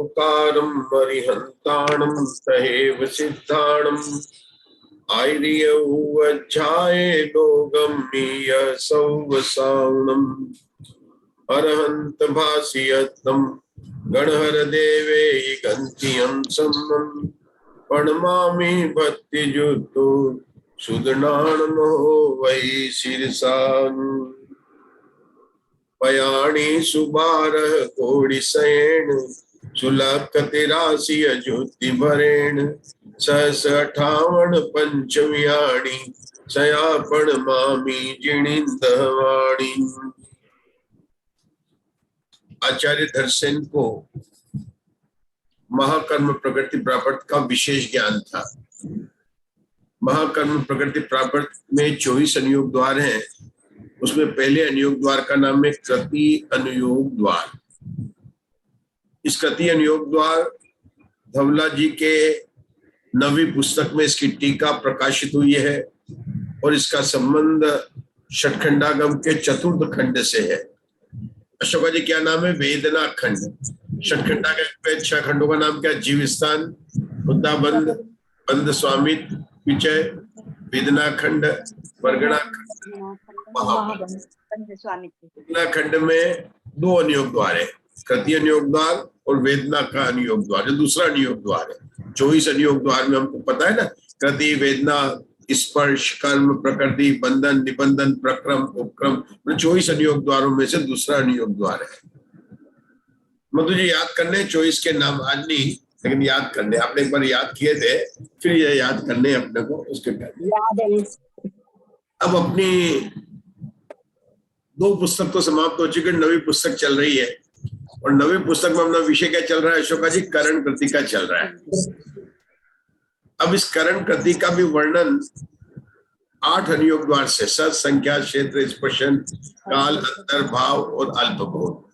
ओंकारं मरिहन्ताणं तहेव सिद्धाणं आर्य उवज्झायेनो गम्मीय सौवसावणम् अरहंत भासियत्तं गणहर देवे गन्तियं सम्मं प्रणमामि भक्तियुक्तो सुदनानमो वै शीर्षान् पयाणि सुबारः कोडिसयेण सुलकतिराशिय ज्योति भरेण सहस 58 पंचम्याणि सयापण मामी जिणिंदवाणी। आचार्य धरसेन को महाकर्म प्रकृति प्रापर्त का विशेष ज्ञान था। महाकर्म प्रकृति प्रापर्त में 24 अनुयोग द्वार हैं। उसमें पहले अनुयोग द्वार का नाम है कृति अनुयोग द्वार। इस कृति अनुयोग द्वार धवला जी के 9वीं पुस्तक में इसकी टीका प्रकाशित हुई है और इसका संबंध षटखंडागम के 4th खंड से है। अशोका जी क्या नाम है? वेदना खंड। षटखंडागम के 6 खंडों का नाम क्या? जीव स्थान, मुद्दा बंद, बंद स्वामित्व, विचय, वेदना खंड, परगणा खंड, वेदना खंड में 2 अनुयोग द्वार है, कृति अनुयोग द्वार और वेदना का अनुयोग द्वार, जो दूसरा अनुयोग द्वार है। 24 अनुयोग द्वार में हमको पता है ना, कृति, वेदना, स्पर्श, कर्म, प्रकृति, बंधन, निबंधन, प्रक्रम, उपक्रम, 24 अनुयोग द्वारों में से दूसरा अनुयोग द्वार है। मधु जी याद करने 24 के नाम, आज नहीं लेकिन याद करने। आपने एक बार याद किए थे, फिर ये याद करने अपने को, उसके याद है। अब अपनी 2 पुस्तक तो समाप्त हो चुकी, 9वीं पुस्तक चल रही है और 9वीं पुस्तक में अपना विषय क्या चल रहा है अशोका जी? करण कृति का चल रहा है। अब इस करण कृति का भी वर्णन 8 अनुयोग द्वार से, सत, संख्या, क्षेत्र, स्पर्शन, काल, अंतर, भाव और अल्पबोध।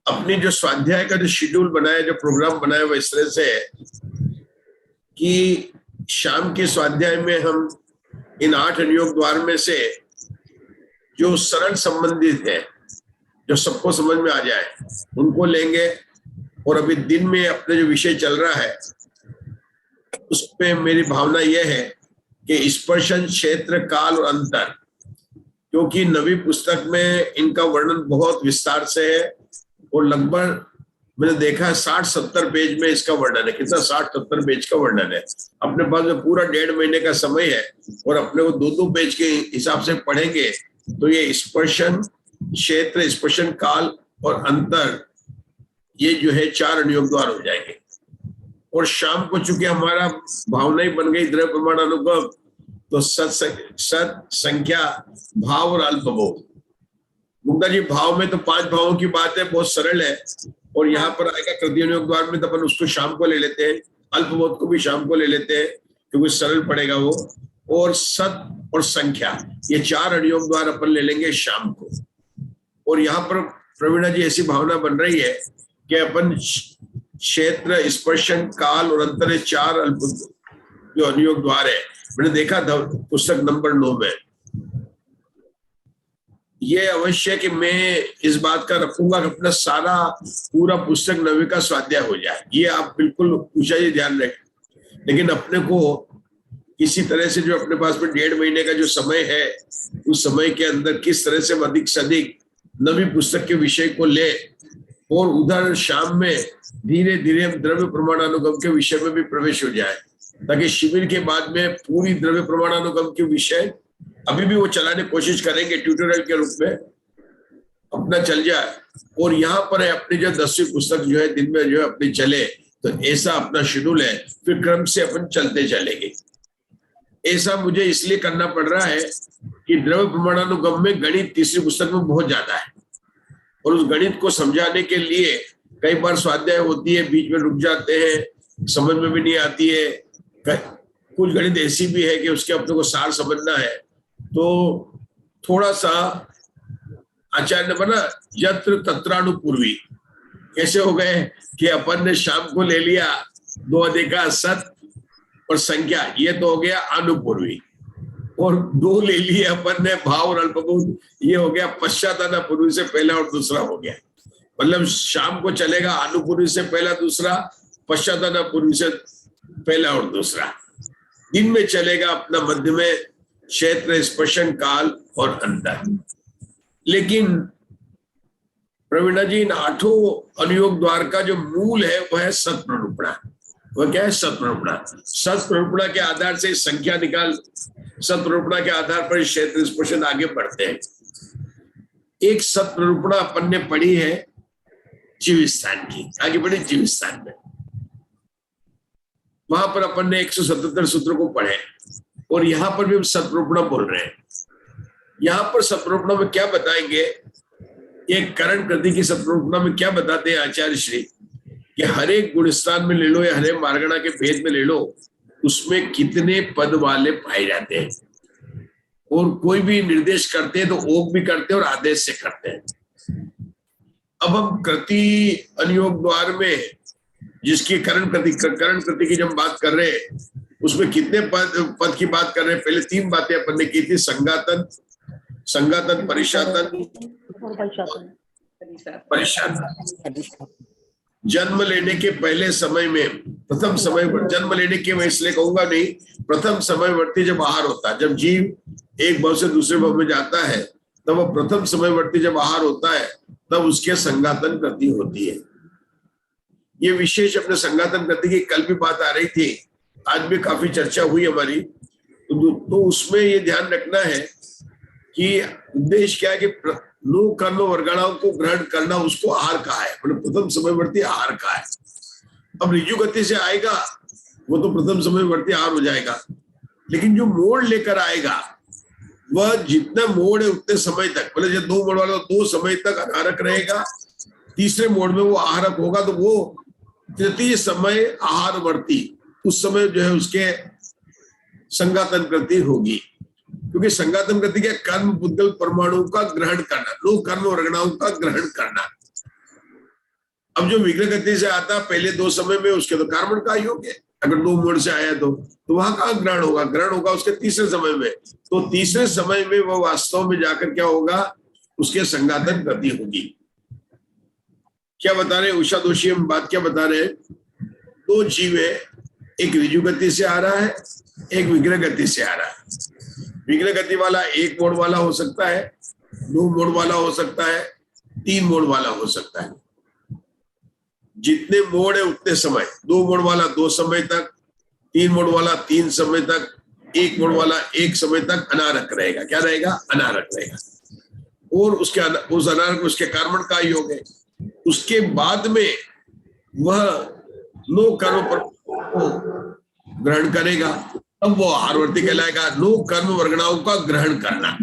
अपनी जो स्वाध्याय का जो शेड्यूल बनाया, जो प्रोग्राम बनाया, वो इस तरह से है कि शाम के स्वाध्याय में हम इन 8 अनुयोग द्वार में से जो सरल संबंधित है, जो सबको समझ में आ जाए, उनको लेंगे। और अभी दिन में अपने जो विषय चल रहा है उस पे मेरी भावना यह है कि स्पर्शन, क्षेत्र, काल और अंतर, क्योंकि 9वीं पुस्तक में इनका वर्णन बहुत विस्तार से है और लगभग मैंने देखा है 60-70 पेज में इसका वर्णन है। कितना? 60-70 पेज का वर्णन है। अपने पास में पूरा 1.5 महीने का समय है और अपने को 2-2 पेज के हिसाब से पढ़ेंगे तो ये स्पर्शन, क्षेत्र, स्पर्शन, काल और अंतर, ये जो है 4 अनुयोग द्वार हो जाएंगे। और शाम को चूंकि हमारा भावना ही बन गई द्रव्य प्रमाण अनुभव, तो सत, संख्या, भाव और अल्पबोध। मुक्ता जी भाव में तो 5 भावों की बात है, बहुत सरल है। और यहाँ पर आएगा कृति अनुयोग द्वार में तो अपन उसको शाम को ले लेते हैं, अल्पबोध को भी शाम को ले लेते हैं क्योंकि सरल पड़ेगा वो। और सत और संख्या, ये 4 अनुयोग द्वार अपन ले लेंगे शाम को। और यहाँ पर प्रवीणा जी ऐसी भावना बन रही है कि अपन क्षेत्र, स्पर्शन, काल और अंतर, 4 जो अनुयोग द्वार है, मैंने देखा था पुस्तक नंबर 9 में। ये अवश्य कि मैं इस बात का रखूंगा कि अपना सारा पूरा पुस्तक 9वीं का स्वाध्याय हो जाए, ये आप बिल्कुल ऊंचा ही ध्यान रखें। लेकिन अपने को किसी तरह से जो अपने पास में 1.5 महीने का जो समय है, उस समय के अंदर किस तरह से अधिक से अधिक 9वीं पुस्तक के विषय को ले और उधर शाम में धीरे धीरे हम द्रव्य प्रमाणानुगम के विषय में भी प्रवेश हो जाए, ताकि शिविर के बाद में पूरी द्रव्य प्रमाणानुगम के विषय अभी भी वो चलाने की कोशिश करेंगे, ट्यूटोरियल के रूप में अपना चल जाए। और यहाँ पर है अपनी जो 10वीं पुस्तक जो है दिन में जो है अपनी चले, तो ऐसा अपना शेड्यूल है, फिर क्रम से अपन चलते चलेंगे। ऐसा मुझे इसलिए करना पड़ रहा है कि द्रव्य प्रमाणानुगम में गणित 3री पुस्तक में बहुत ज्यादा है और उस गणित को समझाने के लिए कई बार स्वाध्याय होती है, बीच में रुक जाते हैं, समझ में भी नहीं आती है। कुछ गणित ऐसी भी है कि उसके अपने को सार समझना है, तो थोड़ा सा आचार्य ने बना यत्र तत्रानुपूर्वी। कैसे हो गए कि अपन ने शाम को ले लिया 2 अधिका सत और संख्या, ये तो हो गया अनुपूर्वी, और 2 ले लिए अपन ने भाव और अल्पबोध, ये हो गया पश्चातानुपूर्वी से पहला और दूसरा हो गया। मतलब शाम को चलेगा अनुपूर्वी से पहला दूसरा, पश्चातानुपूर्वी से पहला और दूसरा। दिन में चलेगा अपना मध्य में क्षेत्र, स्पर्शन, काल और अंतर। लेकिन प्रवीणा जी, इन 8 अनुयोग द्वार का जो मूल है वह है सत्प्ररूपणा। वह क्या है? सत्प्ररूपणा। सत्प्ररूपणा के आधार से संख्या निकाल, सत्प्ररूपणा के आधार पर क्षेत्र, स्पर्शन आगे बढ़ते हैं। एक सत्प्ररूपणा अपन ने पढ़ी है जीव स्थान की, आगे बढ़े जीव स्थान में। वहां पर अपन ने 177 सूत्र को पढ़े और यहां पर भी हम सत्प्ररूपणा बोल रहे हैं। यहां पर सत्प्ररूपणा में क्या बताएंगे? एक करण कृति की सत्प्ररूपणा में क्या बताते हैं आचार्य श्री कि हर एक गुण स्थान में ले लो या हरे मार्गणा के भेद में ले लो, उसमें कितने पद वाले पाए जाते हैं। और कोई भी निर्देश करते हैं तो ओक भी करते हैं और आदेश से करते हैं। अब हम कृति अनुयोग द्वार में जिसकी करण कृति की जब बात कर रहे हैं, उसमें कितने पद की बात कर रहे हैं? पहले 3 बातें अपन ने की थी, संगातन, परिशातन, परिशातन। जन्म लेने के पहले समय में, प्रथम समय, जन्म लेने के मैं इसलिए कहूंगा नहीं, प्रथम समयवर्ती जब आहार होता है, जब जीव एक भाव से दूसरे भाव में जाता है, तब वह प्रथम समयवर्ती जब आहार होता है, तब उसके संगातन कृति होती है। ये विशेष अपने संगातन कृति की कल भी बात आ रही थी, आज भी काफी चर्चा हुई हमारी। तो उसमें ये ध्यान रखना है कि उद्देश्य क्या है कि नो कर्म वर्गणाओं को ग्रहण करना, उसको आहार कहा है, मतलब प्रथम समयवर्ती आहार कहा है। अब ऋजु गति से आएगा वो तो प्रथम समयवर्ती आहार हो जाएगा, लेकिन जो मोड़ लेकर आएगा वह जितना मोड़ है उतने समय तक, मतलब जब 2 मोड़ वाला 2 समय तक अनारक रहेगा, तीसरे मोड़ में वो आहारक होगा, तो वो तृतीय समय आहारवर्ती, उस समय जो है उसके संगातन कृति होगी। क्योंकि संगातन कृति क्या? कर्म बुद्धल परमाणु का ग्रहण करना, लोक कर्म वर्गणाओं का ग्रहण करना। अब जो विग्रह गति से आता पहले 2 समय में, उसके तो कार्बन का योग है। अगर 2 मोड़ से आया तो वहां कहाँ ग्रहण होगा? ग्रहण होगा उसके तीसरे समय में। तो तीसरे समय में वह वास्तव में जाकर क्या होगा? उसके संगातन कृति होगी। क्या बता रहे उषा दोषी? हम बात क्या बता रहे हैं? 2 जीव है, एक ऋजु गति से आ रहा है, एक विग्रह गति से आ रहा है। विग्रह गति वाला 1 मोड़ वाला हो सकता है, 2 मोड़ वाला हो सकता है, 3 मोड़ वाला हो सकता है। जितने मोड़ है उतने समय, 2 मोड़ वाला 2 समय तक, 3 मोड़ वाला 3 समय तक, 1 मोड़ वाला 1 समय तक अनारक रहेगा। क्या रहेगा? अनारक रहेगा। और उसके उस अनारक उसके कार्बन का योग है। उसके बाद में वह नो कर्म पर ग्रहण करेगा, अब वो आहारवर्ती कहलाएगा। नो कर्म वर्गणाओं का ग्रहण करना।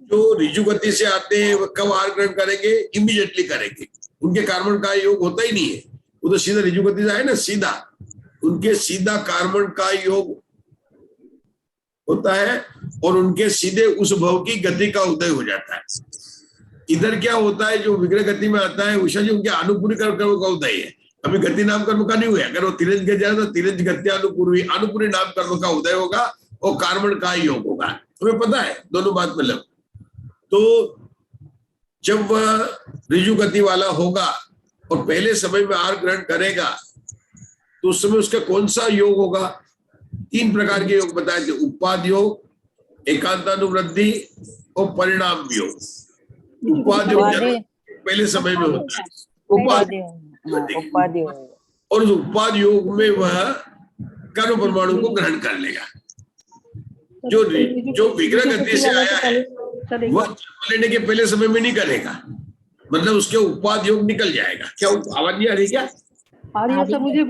जो ऋजु गति से आते हैं वह कब आहार ग्रहण करेंगे? इमीडिएटली करेंगे। उनके कार्बन का योग होता ही नहीं है, वो तो सीधा ऋजु गति से आए ना, सीधा उनके सीधा कार्बन का योग होता है और उनके सीधे उस भव की गति का उदय हो जाता है। इधर क्या होता है? जो विग्रह गति में आता है उषा जी, उनके अनुपूर्वी कर्म का उदय है। अभी गति नाम कर्म का नहीं हुआ। अगर वो तिरंज के जाए तो तिरंज गति अनुपूर्वी नाम कर्म का उदय होगा और कार्बन का योग होगा। तुम्हें पता है दोनों बात मतलब। तो जब वह ऋजु गति वाला होगा और पहले समय में आहार ग्रहण करेगा तो उस समय उसका कौन सा योग होगा? 3 प्रकार के योग बताए थे, उपाद योग, एकांतानुवृद्धि और परिणाम योग। उपाद योग पहले समय में होता है, उपाद और उस उपाद योग में वह कर्म परमाणु को ग्रहण कर लेगा। जो विग्रह गति से आया है वह जन्म लेने के पहले समय में नहीं करेगा, मतलब उसके उपाद योग निकल जाएगा। क्या आवाज नहीं आ रही? क्या आ रही है सर? मुझे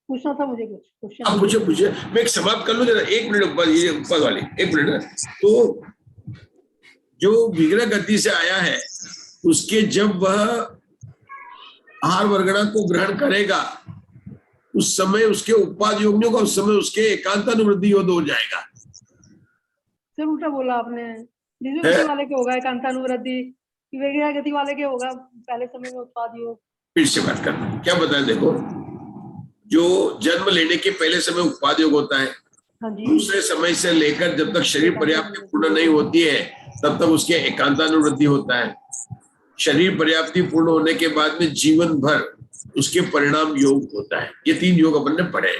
पूछना था, मुझे कुछ क्वेश्चन। आप पूछे। मैं एक समाप्त कर लूं जरा, 1 मिनट ऊपर वाले 1 मिनट। तो जो विग्रह गति से आया है उसके जब वह आहार वर्गणा को ग्रहण करेगा उस समय उसके उपाद योग नहीं होगा, उस समय उसके एकांतानुवृद्धि योग हो जाएगा। सर उल्टा बोला आपने, ऋजु गति वाले के होगा एकांतानुवृद्धि, विग्रह गति वाले के होगा पहले समय में उत्पाद योग। फिर से बात करना, क्या बताएं? देखो, जो जन्म लेने के पहले समय उत्पाद योग होता है, दूसरे समय से लेकर जब तक शरीर पर्याप्त पूर्ण नहीं होती है तब तक उसके एकांतानुवृत्ति होता है। शरीर पर्याप्ति पूर्ण होने के बाद में जीवन भर उसके परिणाम योग होता है। ये 3 योग अपन ने पढ़े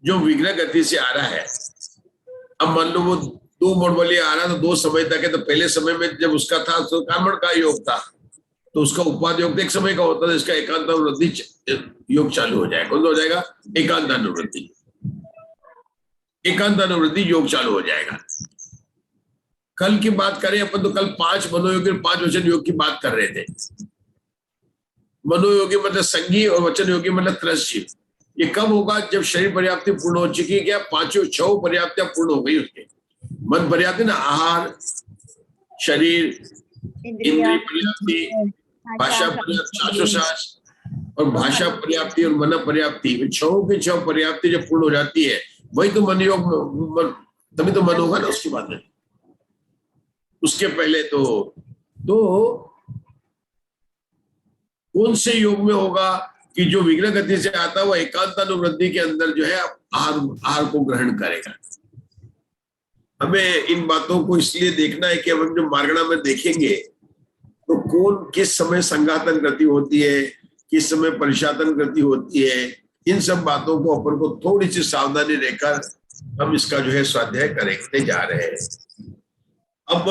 जो विघ्न गति से आ रहा है। अब मान लो वो 2 मोड आ रहा था 2 समय तक है, तो पहले समय में जब उसका था तो कर्मण का योग था, तो उसका उपाद योग एक समय का होता था, इसका एकांतानुवृत्ति योग चालू हो जाएगा। कौन सा हो जाएगा? एकांतानुवृत्ति। एकांतानुवृत्ति योग चालू हो जाएगा। कल की बात करें अपन तो कल 5 मनोयोगी और 5 वचन योग की बात कर रहे थे। मनोयोगी मतलब संगी और वचन योगी मतलब त्रसजीव। ये कब होगा? जब शरीर पर्याप्ति पूर्ण हो चुकी है। क्या 5 पर्याप्तियां पूर्ण हो गई उसके। मन पर्याप्ति ना, आहार, शरीर, इंद्रिय पर्याप्ति, भाषा पर्याप्ति, श्वासोश्वास और भाषा पर्याप्ति और मन पर्याप्ति, 6 की 6 पर्याप्ति जब पूर्ण हो जाती है वही तो मन योग, तभी तो मन होगा ना उसके बाद में। उसके पहले तो कौन से योग में होगा कि जो विघ्न गति से आता है वो एकांतानुवृत्ति के अंदर जो है आहार को ग्रहण करेगा। हमें इन बातों को इसलिए देखना है कि हम जो मार्गणा में देखेंगे तो कौन किस समय संघातन गति होती है, किस समय परिशातन गति होती है, इन सब बातों को अपन को थोड़ी सी सावधानी लेकर हम इसका जो है स्वाध्याय करते जा रहे हैं। अब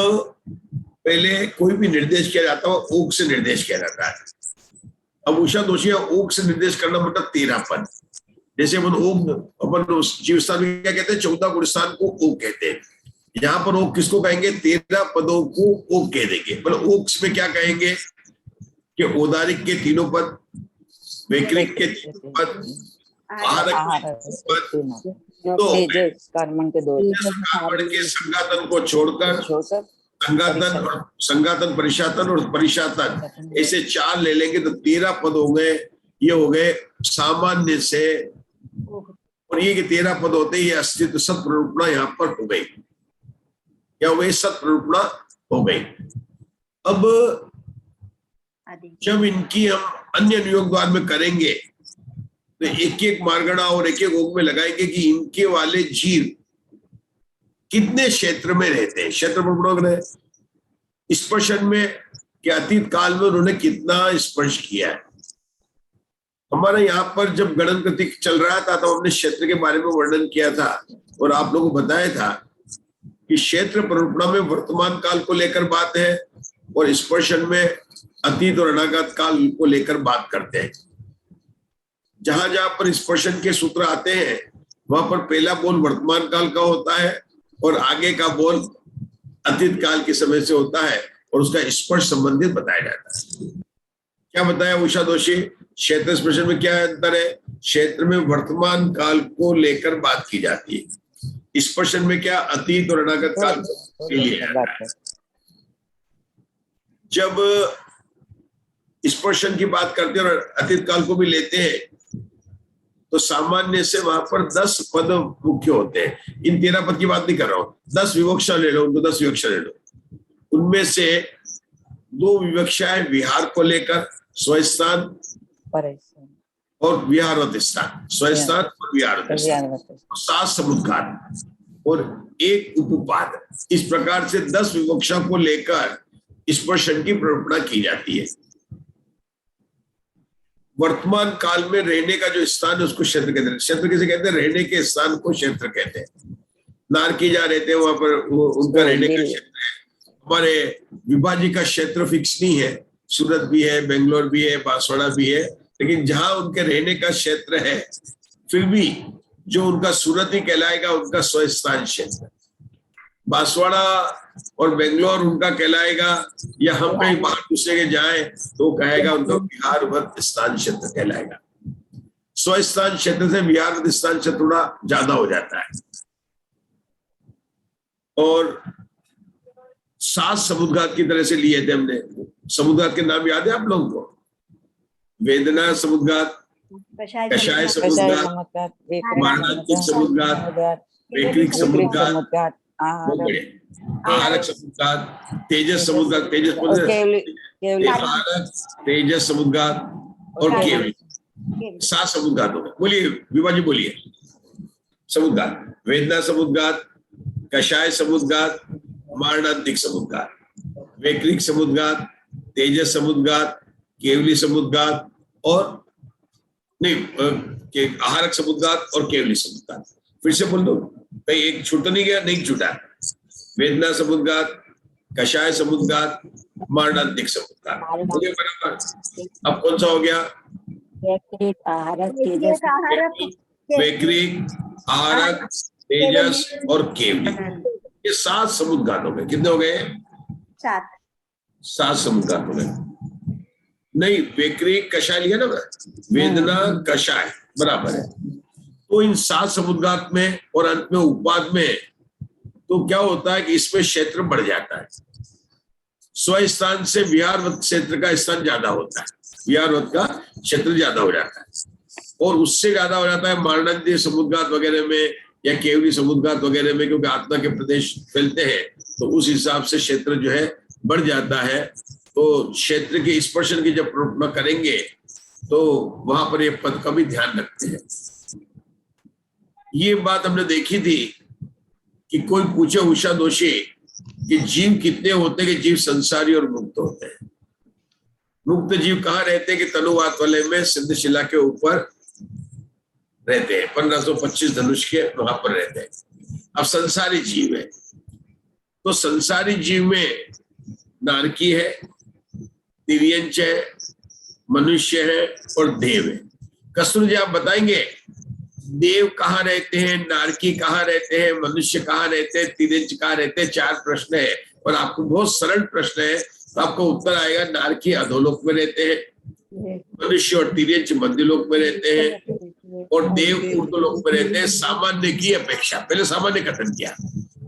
पहले कोई भी निर्देश किया जाता है ओक से निर्देश किया जाता है। अब उषा दोषी ओक से निर्देश करना मतलब 13 पद। जैसे अपन जीव स्थान में क्या कहते हैं? 14 गुण स्थान को ओक कहते हैं। यहाँ पर ओक किसको कहेंगे? 13 पदों को ओक कह देंगे। मतलब ओक में क्या कहेंगे कि औदारिक के 3 पद, वैकृत के 3 पद, आहारक के 3 पद, तो कर्मण के 2, कर्मण के संघातन को छोड़कर संघातन परिशातन और परिशातन ऐसे 4 ले लेंगे तो 13 पद हो गए। ये हो गए सामान्य से, और ये 13 पद होते ही अस्तित्व सत प्ररूपणा यहाँ पर हो गई। क्या हो गई? सत प्ररूपणा हो गई। अब जब इनकी हम अन्य नियोग द्वार में करेंगे तो एक एक मार्गणा और एक एक ओग में लगाएंगे कि इनके वाले जीव कितने क्षेत्र में रहते हैं। क्षेत्र पर स्पर्शन में कि अतीत काल में उन्होंने कितना स्पर्श किया है। हमारे यहाँ पर जब गणन गति चल रहा था तो हमने क्षेत्र के बारे में वर्णन किया था और आप लोगों को बताया था कि क्षेत्र प्ररूपणा में वर्तमान काल को लेकर बात है और स्पर्शन में अतीत और अनागत काल को लेकर बात करते हैं। जहां जहां पर स्पर्शन के सूत्र आते हैं वहां पर पहला बोल वर्तमान काल का होता है और आगे का बोल अतीत काल के समय से होता है और उसका स्पर्श संबंधित बताया जाता है। क्या बताया उषा दोषी? क्षेत्र स्पर्शन में क्या अंतर है? क्षेत्र में वर्तमान काल को लेकर बात की जाती है, स्पर्शन में क्या अतीत और अनागत काल के लिए आता है। जब स्पर्शन की बात करते हैं और अतीत काल को भी लेते हैं तो सामान्य से वहां पर 10 पद मुख्य होते हैं। इन 13 पद की बात नहीं कर रहा हूं, 10 विवक्षा ले लो, उनको 10 विवक्षा ले लो। उनमें से 2 विवक्षाएं विहार को लेकर, स्वस्थान और विहारवत स्थान, स्वस्थान और विहारवत स्थान, 7 समुद्घात और 1 उपपाद। इस प्रकार से 10 विवक्षा को लेकर स्पर्शन की प्ररूपणा की जाती है। वर्तमान काल में रहने का जो स्थान है उसको क्षेत्र कहते हैं। क्षेत्र किसे कहते हैं? रहने के स्थान को क्षेत्र कहते हैं। नारकी जहाँ रहते हैं वहां पर उनका रहने का क्षेत्र है। हमारे विभाजी का क्षेत्र फिक्स नहीं है, सूरत भी है, बेंगलोर भी है, बांसवाड़ा भी है, लेकिन जहां उनके रहने का क्षेत्र है फिर भी जो उनका सूरत ही कहलाएगा उनका स्वस्थान क्षेत्र। बांसवाड़ा और बेंगलोर उनका कहलाएगा, या हम कहीं बाहर दूसरे के जाए तो कहेगा उनका विहारवत स्थान क्षेत्र कहलाएगा। स्वस्थान क्षेत्र से विहारवत स्थान क्षेत्र थोड़ा ज्यादा हो जाता है। और 7 समुद्घात की तरह से लिए थे हमने। समुद्घात के नाम याद है आप लोगों को? वेदना समुद्घात, कषाय समुद्घात, मारणात्मक समुद्घात, वैकृत समुद्घात, आहारक समुद्घात, तेजस समुद्घात, तेजस समुद्घात और केवल। 7 समुद्घात हो गए। बोलिए विभाजी, बोलिए। समुद्घात: वेदना समुद्घात, कषाय समुद्घात, मारणांतिक समुद्घात, वैकृत समुद्घात, तेजस समुद्गात, केवली समुद्गात और नहीं आहारक समुद्गात और केवली समुद्गात। फिर से बोल दो भाई, एक छूट नहीं गया? नहीं छूटा। वेदना समुद्गात, कषाय समुद्गात, मारणांतिक समुद्गात हो गया बराबर। अब कौन सा हो गया? वैक्रिक, आहारक, तेजस और केवली, ये 7 समुद्गात हो गए। कितने हो गए? 7 समुद्गात हो गए। नहीं, वैक्रिक कषाय लिया ना मैं, वेदना कषाय बराबर है। तो इन 7 समुद्गात में और अंत में उपाद में तो क्या होता है कि इसमें क्षेत्र बढ़ जाता है। स्वस्थान से विहारवत क्षेत्र का स्थान ज्यादा होता है, विहारवत का क्षेत्र ज्यादा हो जाता है, और उससे ज्यादा हो जाता है मारणांतिक समुद्गात वगैरह में या केवली समुद्गात वगैरह में, क्योंकि आत्मा के प्रदेश फैलते हैं तो उस हिसाब से क्षेत्र जो है बढ़ जाता है। तो क्षेत्र के स्पर्शन की जब कल्पना करेंगे तो वहां पर ये पद का भी ध्यान रखते हैं। ये बात हमने देखी थी कि कोई पूछे उषा दोषी कि जीव कितने होते हैं, कि जीव संसारी और मुक्त होते हैं। मुक्त जीव कहाँ रहते हैं? कि तनुवात वाले में सिद्धशिला के ऊपर रहते हैं, 1525 धनुष के वहां पर रहते हैं। अब संसारी जीव है, तो संसारी जीव में नारकी है, दिव्यंच है, मनुष्य है और देव है। कस्तूर जी आप बताएंगे देव कहाँ रहते हैं, नारकी कहाँ रहते हैं, मनुष्य कहाँ रहते हैं, तिर्यंच कहाँ रहते हैं? 4 प्रश्न है और आपको बहुत सरल प्रश्न है, तो आपको उत्तर आएगा नारकी अधोलोक में रहते हैं, मनुष्य और तिर्यंच मध्यलोक में रहते हैं और देव ऊर्ध्वलोक में रहते हैं। सामान्य की अपेक्षा, पहले सामान्य कथन किया,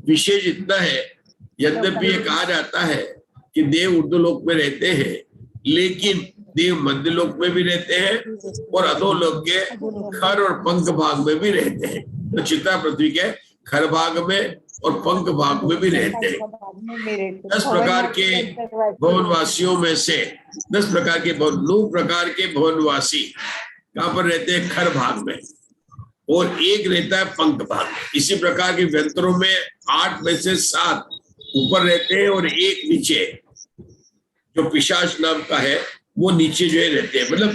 विशेष इतना है यद्यपि ये कहा जाता है कि देव ऊर्ध्वलोक में रहते हैं, लेकिन देव मध्यलोक में भी रहते हैं और अधोलोक के खर और पंख भाग में भी रहते हैं। तो चिता पृथ्वी के खर भाग में और पंख भाग में भी रहते हैं। 10 प्रकार के भवनवासियों में से 10 प्रकार के 9 प्रकार के भवनवासी कहाँ पर रहते हैं? खर भाग में, और एक रहता है पंख भाग में। इसी प्रकार के व्यंतरों में 8 में से 7 ऊपर रहते हैं और एक नीचे, जो पिशाच नाम का है वो नीचे जो है रहते हैं, मतलब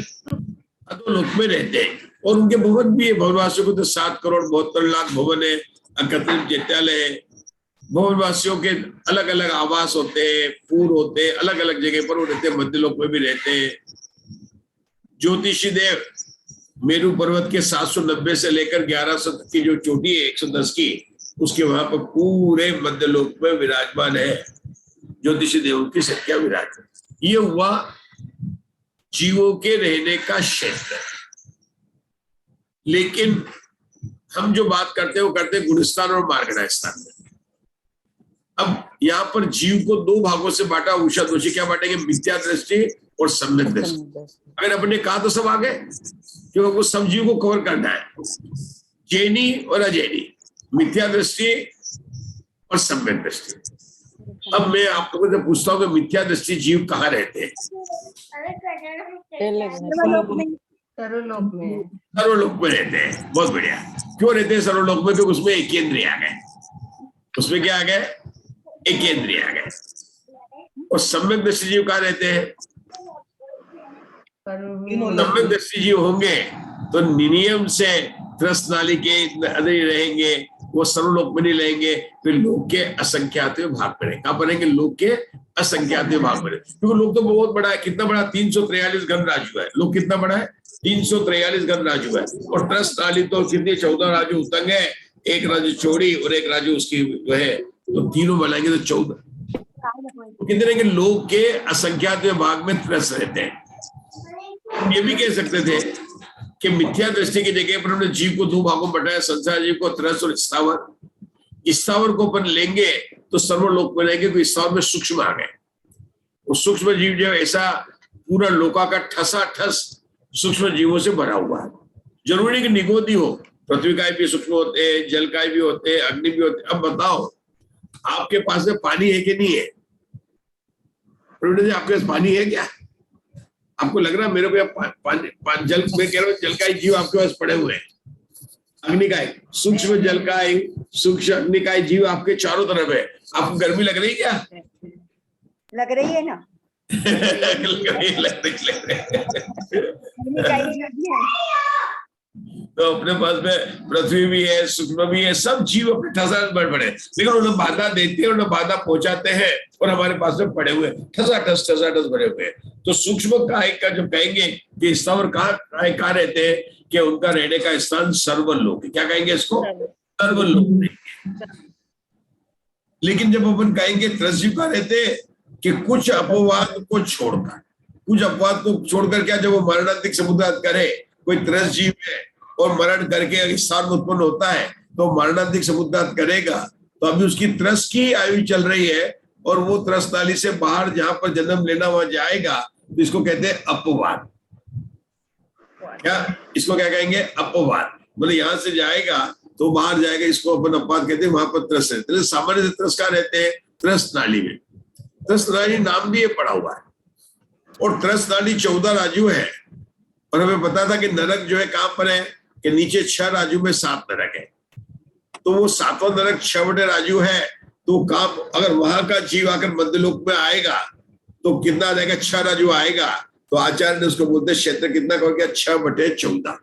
अधोलोक में रहते हैं। और उनके भवन भी है, भवनवासियों को तो 7 करोड़ 72 लाख भवन है, अकत्रित चैत्यालय है। भवनवासियों के अलग अलग आवास होते हैं, पूर होते हैं, अलग अलग जगह पर वो रहते हैं, मध्यलोक में भी रहते हैं। ज्योतिषी देव मेरू पर्वत के 790 से लेकर 1100 तक की जो चोटी है 110 की, उसके वहां पर पूरे मध्यलोक में विराजमान है ज्योतिषी देव की संख्या विराजमान। ये हुआ जीवों के रहने का क्षेत्र। लेकिन हम जो बात करते हैं वो करते हैं गुणस्थान और मार्गणा स्थान में। अब यहाँ पर जीव को 2 भागों से बांटा। उषा दोषी क्या बांटेंगे? मिथ्या दृष्टि और सम्यक दृष्टि। अगर अपने कहा तो सब आ गए, क्योंकि वो सब जीव को कवर करना है, जैनी और अजैनी, मिथ्या दृष्टि और सम्यक दृष्टि। अब मैं आप लोगों से पूछता हूँ कि मिथ्या दृष्टि जीव कहाँ रहते हैं? सर्वलोक में रहते हैं। बहुत बढ़िया। क्यों रहते हैं सर्वलोक में? क्योंकि उसमें एक इंद्रिय आ गए। उसमें क्या आ गए? एक इंद्रिय आ गए। और सम्यक दृष्टि जीव कहाँ रहते हैं? सम्यक दृष्टि जीव होंगे तो नियम से त्रस्त नाली के अंदर रहेंगे, वो सर्वलोक में नहीं रहेंगे, फिर लोक के असंख्यात भाग में रहेंगे। कहाँ पर रहेंगे? लोक के असंख्यात भाग में। क्योंकि लोक तो बहुत बड़ा है। कितना बड़ा? 343 घन राजू है। लोक कितना बड़ा है? 343 घन राजू है। और त्रस्त नाली तो कितनी? 14 राजू उतंग है, 1 राजू चौड़ी और 1 राजू उसकी जो है, तो तीनों बनाएंगे तो 14। तो कितने रहेंगे? लोक के असंख्यात भाग में त्रस्त रहते हैं। ये भी कह सकते थे कि मिथ्या दृष्टि की जगह पर हमने जीव को 2 भागों में बटाया, संसार जीव को त्रस्त और स्थावर। स्थावर को अपन लेंगे तो सर्वलोक में रहेंगे, तो स्थावर में सूक्ष्म आ गए। उस सूक्ष्म जीव जो ऐसा पूरा लोका का ठसा ठस सूक्ष्म जीवों से भरा हुआ है। जरूरी नहीं कि निगोदी हो, पृथ्वी काय भी सूक्ष्म होते हैं, जल काय भी होते हैं, अग्नि भी होते हैं। अब बताओ आपके पास में पानी है कि नहीं है? आपके पास पानी है क्या? आपको लग रहा है मेरे को जल में कह रहा हूँ, जल का ही जीव आपके पास पड़े हुए हैं। अग्निकाय, सूक्ष्म जल का सूक्ष्म अग्निकाय जीव आपके चारों तरफ है। आपको गर्मी लग रही है क्या? लग रही है ना। तो अपने पास में पृथ्वी भी है, सूक्ष्म भी है, सब जीव अपने ठसाठस बढ़ पड़े, लेकिन उन्हें बाधा देते हैं, उन्हें बाधा पहुंचाते हैं और हमारे पास में पड़े हुए ठसाठस भरे हुए। तो सूक्ष्म काय का जो कहेंगे कि स्थावर कहाँ रहते हैं, कि उनका रहने का स्थान सर्वलोक है। क्या कहेंगे इसको? सर्वलोक। लेकिन जब अपन कहेंगे त्रसजीव का रहते हैं कि कुछ अपवाद को छोड़कर, कुछ अपवाद को छोड़कर, क्या जब वो मरणांतिक समुद्रात करे, कोई त्रसजीव है और मरण करके स्थान उत्पन्न होता है तो मरणांतिक समुद्रात करेगा, तो अभी उसकी त्रस की आयु चल रही है और वो त्रस नाली से बाहर जहां पर जन्म लेना वहां जाएगा, तो इसको कहते हैं अपवाद। क्या इसको क्या कहेंगे? अपवाद। बोले यहां से जाएगा तो बाहर जाएगा, इसको अपन अपवाद कहते हैं। वहां पर त्रस रहते हैं। सामान्य से त्रस कहाँ रहते हैं? त्रस नाली में। त्रस नाली नाम भी ये पड़ा हुआ है, और त्रस नाली 14 राजू है। और हमें पता था कि नरक जो है कहां पर है, कि नीचे 6 राजू में 7 नरक है। तो वो 7वां नरक 6 बटे राजू है, तो काम अगर वहां का जीव आकर मध्यलोक में आएगा तो कितना आ जाएगा? 6 राजू आएगा। तो आचार्य ने उसको बोलते क्षेत्र कितना कर गया? 6 बटे 14।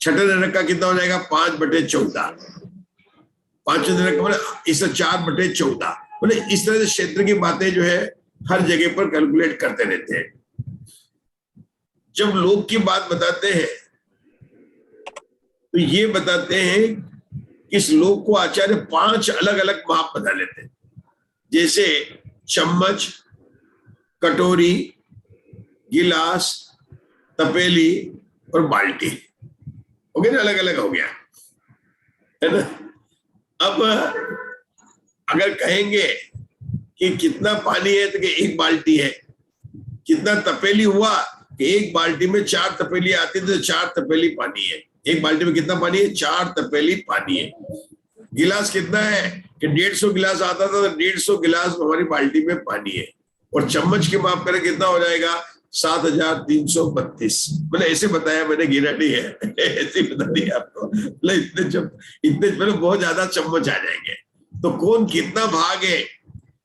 छठे नरक का कितना हो जाएगा? 5 बटे 14। 5वें नरक का इससे 4 बटे 14। बोले इस तरह से क्षेत्र की बातें जो है हर जगह पर कैलकुलेट करते रहते हैं। जब लोक की बात बताते हैं तो ये बताते हैं कि इस लोक को आचार्य 5 अलग अलग माप बता लेते हैं, जैसे चम्मच, कटोरी, गिलास, तपेली और बाल्टी। हो गया ना? अलग अलग हो गया है ना। अब अगर कहेंगे कि कितना पानी है तो कि 1 बाल्टी है। कितना तपेली हुआ कि 1 बाल्टी में 4 तपेली आती है, तो 4 तपेली पानी है। 1 बाल्टी में कितना पानी है? 4 तपेली पानी है। गिलास कितना है कि 150 गिलास आता था, तो 150 गिलास हमारी बाल्टी में पानी है। और चम्मच की माप करें कितना हो जाएगा? 7332। मतलब ऐसे बताया मैंने, गिना नहीं है, ऐसे बता दिया आपको। मतलब इतने पहले बहुत ज्यादा चम्मच आ जाएंगे। तो कौन कितना भाग है?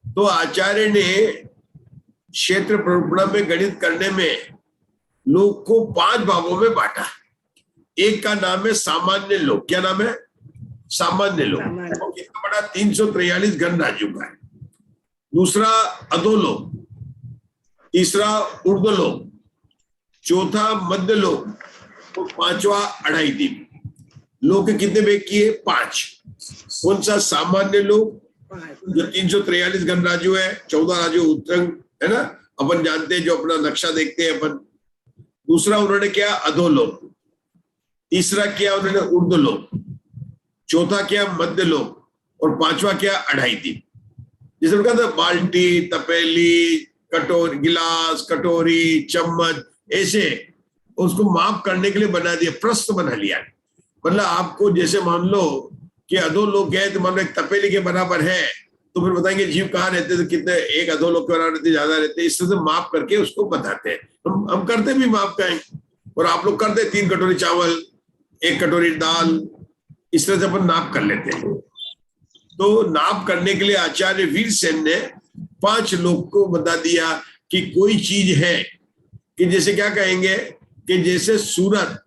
तो आचार्य ने क्षेत्र प्ररूपणा में गणित करने में लोक को 5 भागों में बांटा। एक का नाम है सामान्य लोक। क्या नाम है? सामान्य लोक। कितना बड़ा? 343 घन राजू का है। दूसरा अधोलोक, तीसरा ऊर्ध्वलोक, चौथा मध्य लोक और 5वां अढ़ाई दीप। लोक कितने भेद किए? 5। कौन सा? सामान्य लोक जो 343 घन राजू है, 14 राजू उत्तरंग है ना, अपन जानते हैं, जो अपना नक्शा देखते हैं अपन। दूसरा उन्होंने क्या? अधोलोक। तीसरा किया उन्होंने ऊर्ध्वलोक। चौथा क्या? मध्य लोक। और 5वां क्या? अढ़ाई दीप। जैसे उनका था बाल्टी, तपेली, कटोरी, गिलास, कटोरी, चम्मच, ऐसे उसको माप करने के लिए बना दिया, प्रस्थ बना लिया। मतलब आपको जैसे मान लो कि अधोलोक है तो मान लो 1 तपेली के बराबर है, तो फिर बताएंगे जीव कहाँ रहते, तो कितने 1 अधोलोक के बराबर रहते, ज्यादा रहते। इस तरह से माप करके उसको बताते हैं। हम करते भी माप का है, और आप लोग करते 3 कटोरी चावल, 1 कटोरी दाल, इस तरह से अपन नाप कर लेते हैं। तो नाप करने के लिए आचार्य वीरसेन ने 5 लोग को बता दिया कि कोई चीज है कि जैसे क्या कहेंगे कि जैसे सूरत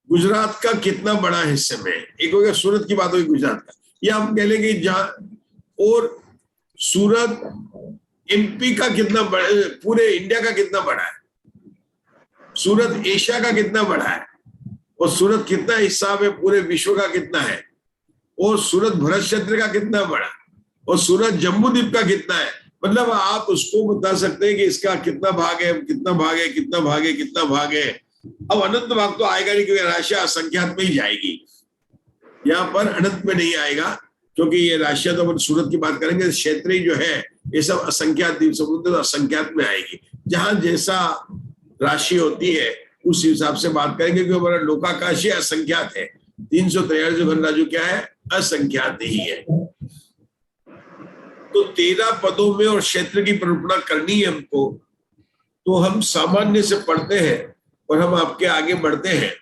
गुजरात का कितना बड़ा हिस्से में, एक हो गया सूरत की बात होगी गुजरात का, या हम कह लेंगे जहां, और सूरत एमपी का कितना बड़ा, पूरे इंडिया का कितना बड़ा है, सूरत एशिया का कितना बड़ा है, और सूरत कितना हिस्सा में पूरे विश्व का कितना है, और सूरत भरत क्षेत्र का कितना बड़ा, और सूरत जम्बू द्वीप का कितना है। मतलब आप उसको बता सकते हैं कि इसका कितना भाग है, कितना भाग है, कितना भाग है, कितना भाग है। अब अनंत भाग तो आएगा नहीं, क्योंकि राशियां असंख्यात में ही जाएगी, यहाँ पर अनंत में नहीं आएगा, क्योंकि ये राशियां तो अपन सूरत की बात करेंगे, क्षेत्रीय जो है ये सब असंख्यात द्वीप समुद्र तो असंख्यात में आएगी। जहां जैसा राशि होती है उस हिसाब से बात करेंगे, क्योंकि हमारा लोकाकाशी असंख्यात है। 343 घन राजू क्या है? असंख्यात ही है। तो 13 पदों में और क्षेत्र की परिकल्पना करनी है हमको, तो हम सामान्य से पढ़ते हैं और हम आपके आगे बढ़ते हैं।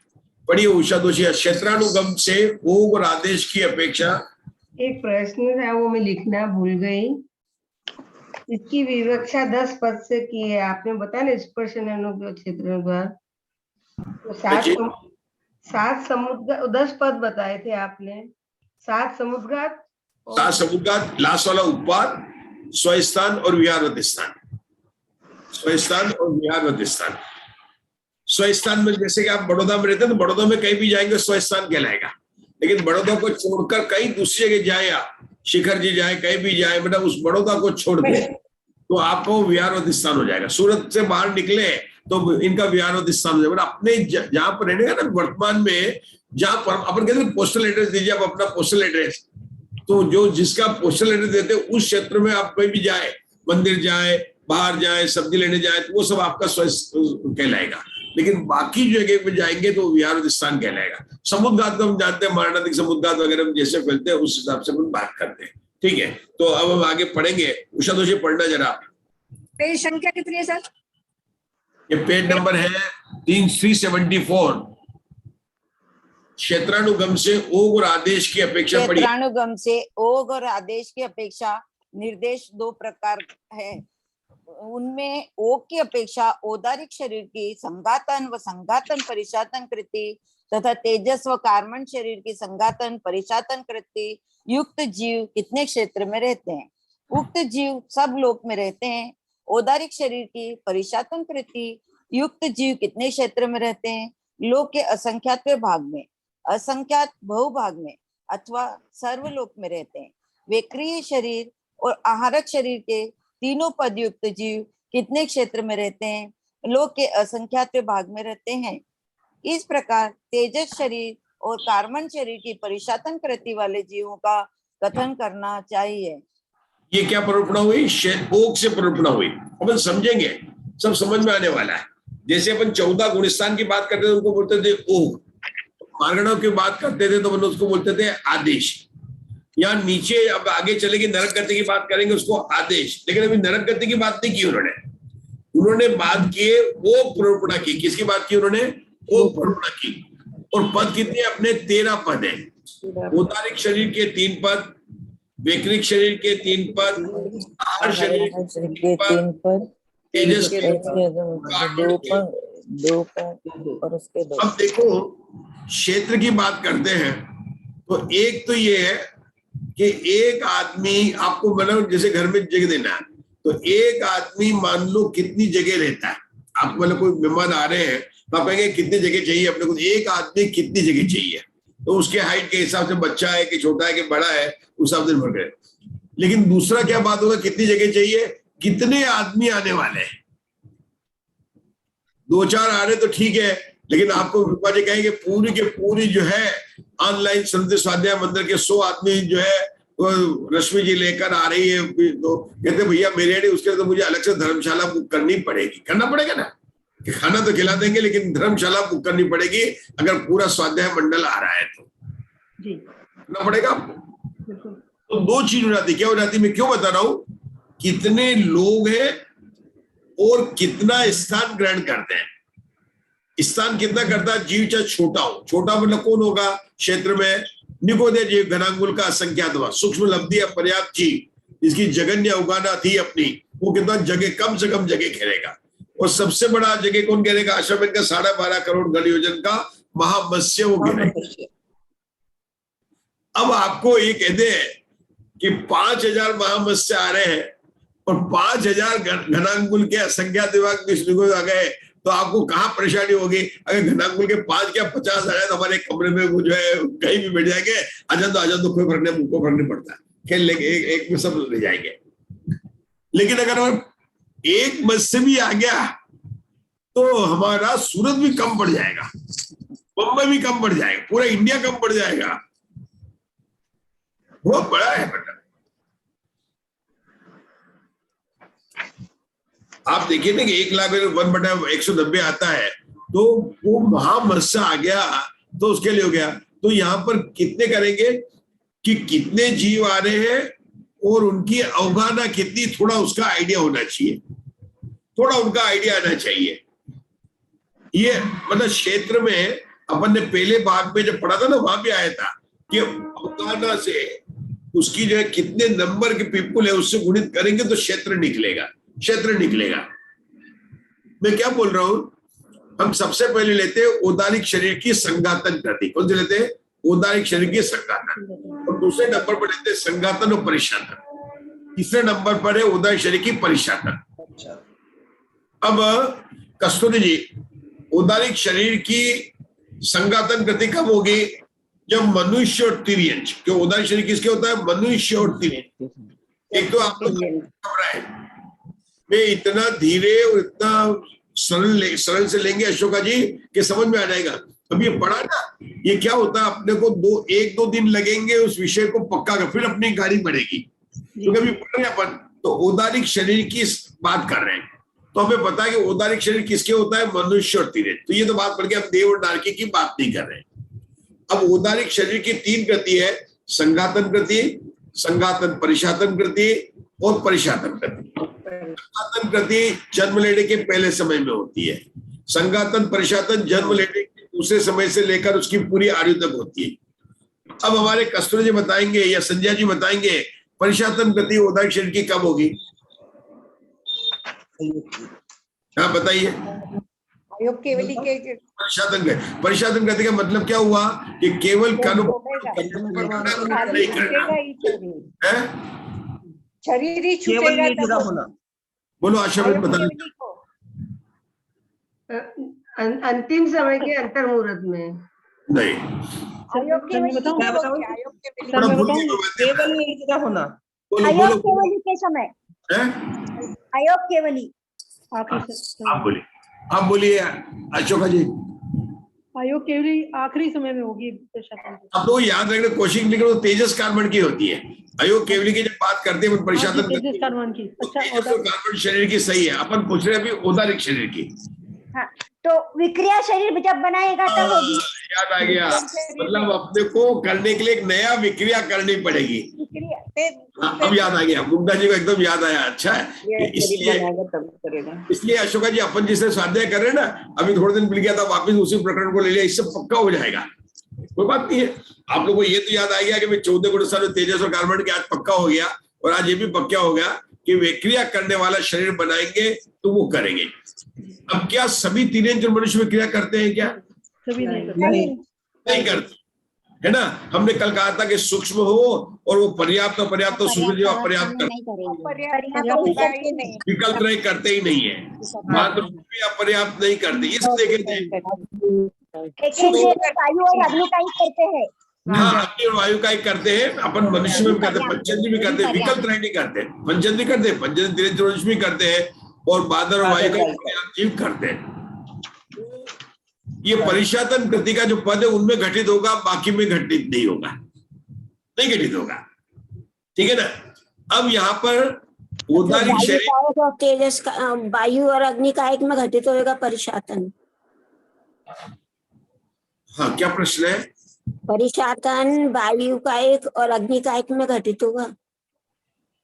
पढ़िए उषा दोषी। क्षेत्रानुगम से भोग और आदेश की अपेक्षा। एक प्रश्न है वो मैं लिखना भूल गई। इसकी विवक्षा 10 पद से की है, आपने बताया ना स्पर्शनों के क्षेत्र द्वारा, तो सात समुद्र 10 पद बताए थे आपने, 7 समुद्रघात 7 समुद्रघात, लास्ट वाला उपवाद, स्वस्थान और विहारवत स्थान। स्वस्थान और विहारवत स्थान। स्वस्थान में जैसे कि आप बड़ौदा में रहते हैं तो बड़ौदा में कहीं भी जाएंगे स्वस्थान कहलाएगा, लेकिन बड़ौदा को छोड़कर कहीं दूसरी जगह जाए, आप शिखर जी जाए, कहीं भी जाए, मतलब उस बड़ौदा को छोड़ के तो आपको विहारवत स्थान हो जाएगा। सूरत से बाहर निकले तो इनका विहारवत स्थान हो जाएगा। अपने जहां पर रहने का ना वर्तमान में, जहां पर अपन कहते हैं पोस्टल एड्रेस दीजिए, आप अपना पोस्टल एड्रेस, तो जो जिसका पोस्टल एड्रेस देते हैं उस क्षेत्र में आप कहीं भी जाए, मंदिर जाए, बाहर जाए, सब्जी लेने जाए, तो वो सब आपका कहलाएगा। लेकिन बाकी जगह पे जाएंगे तो विहारवत स्थान कहलाएगा। समुद्रघात तो हम जानते हैं, मारणाधिक समुद्रघात वगैरह जैसे फैलते हैं उस हिसाब से हम बात करते हैं। ठीक है, तो अब हम आगे पढ़ेंगे। उषा दोषी पढ़ना जरा। पेज संख्या कितनी है सर? ये पेज नंबर है 374। क्षेत्रानुगम से ओग और आदेश की अपेक्षा पड़ी। क्षेत्रानुगम से ओग और आदेश की अपेक्षा निर्देश 2 प्रकार है। उनमें ओग की अपेक्षा औदारिक शरीर की संघातन व संघातन परिशातन कृति तथा तेजस व कार्मण शरीर की संघातन परिशातन कृति युक्त जीव कितने क्षेत्र में रहते हैं? उक्त जीव सब लोक में रहते हैं। औदारिक शरीर की परिशातन कृति युक्त जीव कितने क्षेत्र में रहते हैं? लोक के असंख्यात भाग में, असंख्यात बहुभाग में अथवा सर्वलोक में रहते हैं। वे क्रिय शरीर और आहारक शरीर के तीनों पद युक्त जीव कितने क्षेत्र में रहते हैं? लोक के असंख्यात भाग में रहते हैं। इस प्रकार तेजस शरीर और कार्मण शरीर की परिशातन कृति वाले जीवों का कथन करना चाहिए। ये क्या प्ररूपणा हुई? ओग से प्ररूपणा हुई। अपन समझेंगे, सब समझ में आने वाला है। जैसे अपन 14 गुणस्थान की बात करते थे उनको बोलते थे ओग, मार्गणों की बात करते थे तो अपन उसको बोलते थे आदेश। यहाँ नीचे अब आगे चलेगी, नरक गति की बात करेंगे, उसको आदेश। लेकिन अभी नरक गति की बात नहीं की उन्होंने बात की ओग प्ररूपणा की। किसकी बात की उन्होंने? ओग प्ररूपणा की। और पद कितने? अपने 13 पद है। औदारिक शरीर के 3 पद, वैकृक शरीर के 3 पद, आहार शरीर के 3 पद, तेजस के 2 पद और उसके 2। अब देखो, क्षेत्र की बात करते हैं तो एक तो ये है कि एक आदमी आपको, मतलब जैसे घर में जगह देना है तो एक आदमी मान लो कितनी जगह रहता है। आप मतलब कोई मेहमान आ रहे हैं तो आप कहेंगे कितनी जगह चाहिए अपने को, एक आदमी कितनी जगह चाहिए, तो उसके हाइट के हिसाब से बच्चा है कि छोटा है कि बड़ा है उस हिसाब से भर गए। लेकिन दूसरा क्या बात होगा, कितनी जगह चाहिए, कितने आदमी आने वाले हैं। 2-4 आ रहे तो ठीक है, लेकिन आपको रूपा जी कहेंगे पूरी के पूरी जो है ऑनलाइन संत स्वाध्याय मंदिर के 100 आदमी जो है वो रश्मि जी लेकर आ रही है, तो कहते भैया मेरे लिए उसके लिए तो मुझे अलग से धर्मशाला बुक करनी पड़ेगी। करना पड़ेगा ना, कि खाना तो खिला देंगे लेकिन धर्मशाला बुक करनी पड़ेगी अगर पूरा स्वाध्याय मंडल आ रहा है तो करना पड़ेगा आपको। तो 2 चीज हो जाती। क्या हो जाती, मैं क्यों बता रहा हूं, कितने लोग हैं और कितना स्थान ग्रहण करते हैं। स्थान कितना करता है जीव, चाहे छोटा हो। छोटा मतलब कौन होगा क्षेत्र में? निकोदय जीव, घनांगुल का असंख्यात हुआ, सूक्ष्म लब्धि या पर्याप्त जीव, इसकी जगन्य उगाना थी अपनी, वो कितना जगह, कम से कम जगह घेरेगा। और सबसे बड़ा जगह कौन घेरेगा? अश्वमेध का 12.5 करोड़ घन योजन का महामत्स्य वो घेरेगा। अब आपको ये कहते हैं कि 5000 महामत्स्य आ रहे हैं और 5000 घनांगुल के असंख्यात विभाग विष्णु आ गए, तो आपको कहाँ परेशानी होगी? अगर घनांगुल के 5 क्या 50 आ जाए तो हमारे कमरे में वो जो है कहीं भी बैठ जाएंगे, आजा तो कोई फर्क नहीं, मुझको फर्क नहीं पड़ता, खेल लेंगे, एक में सब ले जाएंगे। लेकिन अगर एक मत्स्य भी आ गया तो हमारा सूरत भी कम पड़ जाएगा, बम्बई भी कम पड़ जाएगा, पूरा इंडिया कम पड़ जाएगा। बहुत बड़ा है बेटा। आप देखिए ना कि 1,01/190 आता है तो वो महामत्स्य आ गया तो उसके लिए हो गया। तो यहाँ पर कितने करेंगे कि कितने जीव आ रहे हैं और उनकी अवगाहना कितनी, थोड़ा उसका आइडिया होना चाहिए, थोड़ा उनका आइडिया आना चाहिए। ये मतलब क्षेत्र में अपन ने पहले भाग में जब पढ़ा था ना, वहां भी आया था कि अवगाहना से उसकी जो है कितने नंबर के पीपुल है उससे गुणित करेंगे तो क्षेत्र निकलेगा, क्षेत्र निकलेगा। मैं क्या बोल रहा हूं, हम सबसे पहले लेते हैं औदारिक शरीर की संघातन गति। कौन से लेते हैं? औदारिक शरीर की संघातन। और दूसरे नंबर पर लेते हैं संघातन और परिशातन। तीसरे नंबर पर है औदारिक शरीर की परिशातन। अब कस्तूरी जी, औदारिक शरीर की संघातन गति कब होगी? जब मनुष्य और तिर्यंच, क्यों औदारिक शरीर किसके होता है? मनुष्य और तिर्यंच। एक तो आप लोग घबराए, मैं इतना धीरे और इतना सरल से लेंगे अशोका जी कि समझ में आ जाएगा। अब ये पढ़ा ना, ये क्या होता है, अपने को एक दो दिन लगेंगे उस विषय को पक्का कर, फिर अपनी गाड़ी बढ़ेगी। क्योंकि अभी पढ़ रहे अपन तो औदारिक शरीर की बात कर रहे हैं, तो हमें पता है कि औदारिक शरीर किसके होता है? मनुष्य और तिर्यंच। तो ये तो बात पढ़ के हम देव और नारकी की बात नहीं कर रहे हैं। अब औदारिक शरीर की 3 गति है, संघातन गति, संघातन परिशातन गति और परिशातन गति। संघातन गति जन्म लेने के पहले समय में होती है, संघातन परिशातन जन्म लेने के दूसरे समय से लेकर उसकी पूरी आयु तक होती है। अब हमारे कस्तूरी जी बताएंगे या संजय जी बताएंगे परिशातन गति औदारिक शरीर की कब होगी? हाँ बताइए। आयोग केवली के परिशातन गति का मतलब क्या हुआ कि केवल शरीर ही छूटेगा। बोलो आशा में बताइए। अंतिम समय के अंतर मुहूर्त में नहीं, आयोग केवली होना। आयोग केवली के समय, आयोग केवली। आप बोलिए अशोका जी। आयोग केवली आखिरी समय में होगी। अब तो याद रखना, कोशिश लिखना तो तेजस कार्बन की होती है। अयोग केवली की जब बात करते हैं परिशातन तेजस कार्बन की। अच्छा, कार्बन शरीर की सही है, अपन पूछ रहे हैं अभी औदारिक शरीर की। हाँ, तो विक्रिया शरीर जब बनाएगा तब होगी। याद आ गया, मतलब अपने को करने के लिए एक नया विक्रिया करनी पड़ेगी। अब याद आ गया, मुग्धा जी को एकदम याद आया। अच्छा है, इसलिए अशोका जी अपन जिससे स्वाध्याय कर रहे हैं ना, अभी थोड़े दिन मिल गया था, वापस उसी प्रकरण को ले लिया, इससे पक्का हो जाएगा, कोई बात नहीं है। आप लोगों को ये तो याद आ गया कि भाई 14 गुण सारे तेजस और कार्बन के आज पक्का हो गया, और आज ये भी पक्का हो गया कि विक्रिया करने वाला शरीर बनाएंगे तो वो करेंगे। अब क्या सभी तिर्यंच मनुष्य में क्रिया करते हैं? क्या सभी नहीं करते है ना। हमने कल कहा था कि सूक्ष्म हो और वो पर्याप्त अपर्याप्त तो सूक्ष्म जीव अपर्याप्त विकल्प रहे करते ही नहीं है, मात्र अपर्याप्त नहीं करते। इस देखे हाँ, अग्नि और वायु का ही करते हैं, अपन मनुष्य में भी करते हैं, पंचेंद्रिय भी करते हैं, विकल्प रहे नहीं करते। पंचेंद्रिय करते हैं, पंचेंद्रिय तिर्यंच भी करते हैं, और बादल और वायु का जीव करते हैं। ये परिशातन गति का जो पद है उनमें घटित होगा, बाकी में घटित नहीं होगा, नहीं घटित होगा, ठीक है ना। अब यहाँ पर औदारिक शरीर तेजस का वायु और अग्नि का एक में घटित होगा परिशातन। हाँ, क्या प्रश्न है? परिशातन वायु का एक और अग्नि का एक में घटित होगा।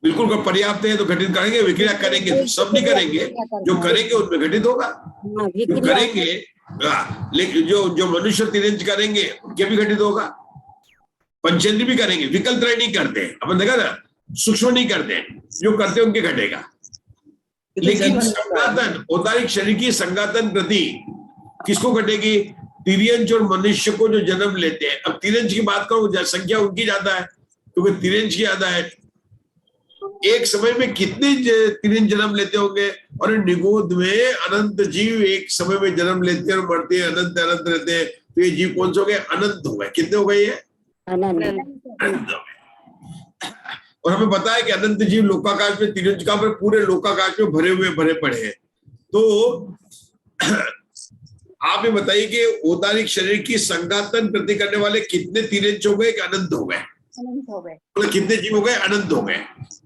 बिल्कुल, अगर पर्याप्त है तो घटित करेंगे, विक्रिया करेंगे तो सब नहीं करेंगे, जो करेंगे उनमें घटित होगा। जो करेंगे लेकिन जो मनुष्य तिर्यंच करेंगे उनके भी घटित होगा। पंचेंद्रिय भी करेंगे, विकल्प रहे नहीं करते, अपन देखा ना, सूक्ष्म नहीं करते, जो करते उनके घटेगा। लेकिन संघातन औदारिक शरीर की संघातन गति किसको घटेगी? तिर्यंच और मनुष्य को जो जन्म लेते हैं। अब तिर्यंच की बात करो, संख्या उनकी ज्यादा है क्योंकि तिर्यंच की ज्यादा है। एक समय में कितने तिर्यंच जन्म लेते होंगे? और निगोद में अनंत जीव एक समय में जन्म लेते हैं और मरते हैं, अनंत अनंत रहते हैं। तो ये जीव कौन से हो गए? अनंत हो गए। कितने हो गए ये? अनंत हो गए। और हमें पता है कि अनंत जीव लोकाकाश में, तिर्यंच का पूरे लोकाकाश में भरे पड़े हैं। तो आप ये बताइए कि औदारिक शरीर की संघातन गति करने वाले कितने तिर्यंच हो गए कि अनंत हो गए? मतलब कितने जीव हो गए? अनंत हो गए।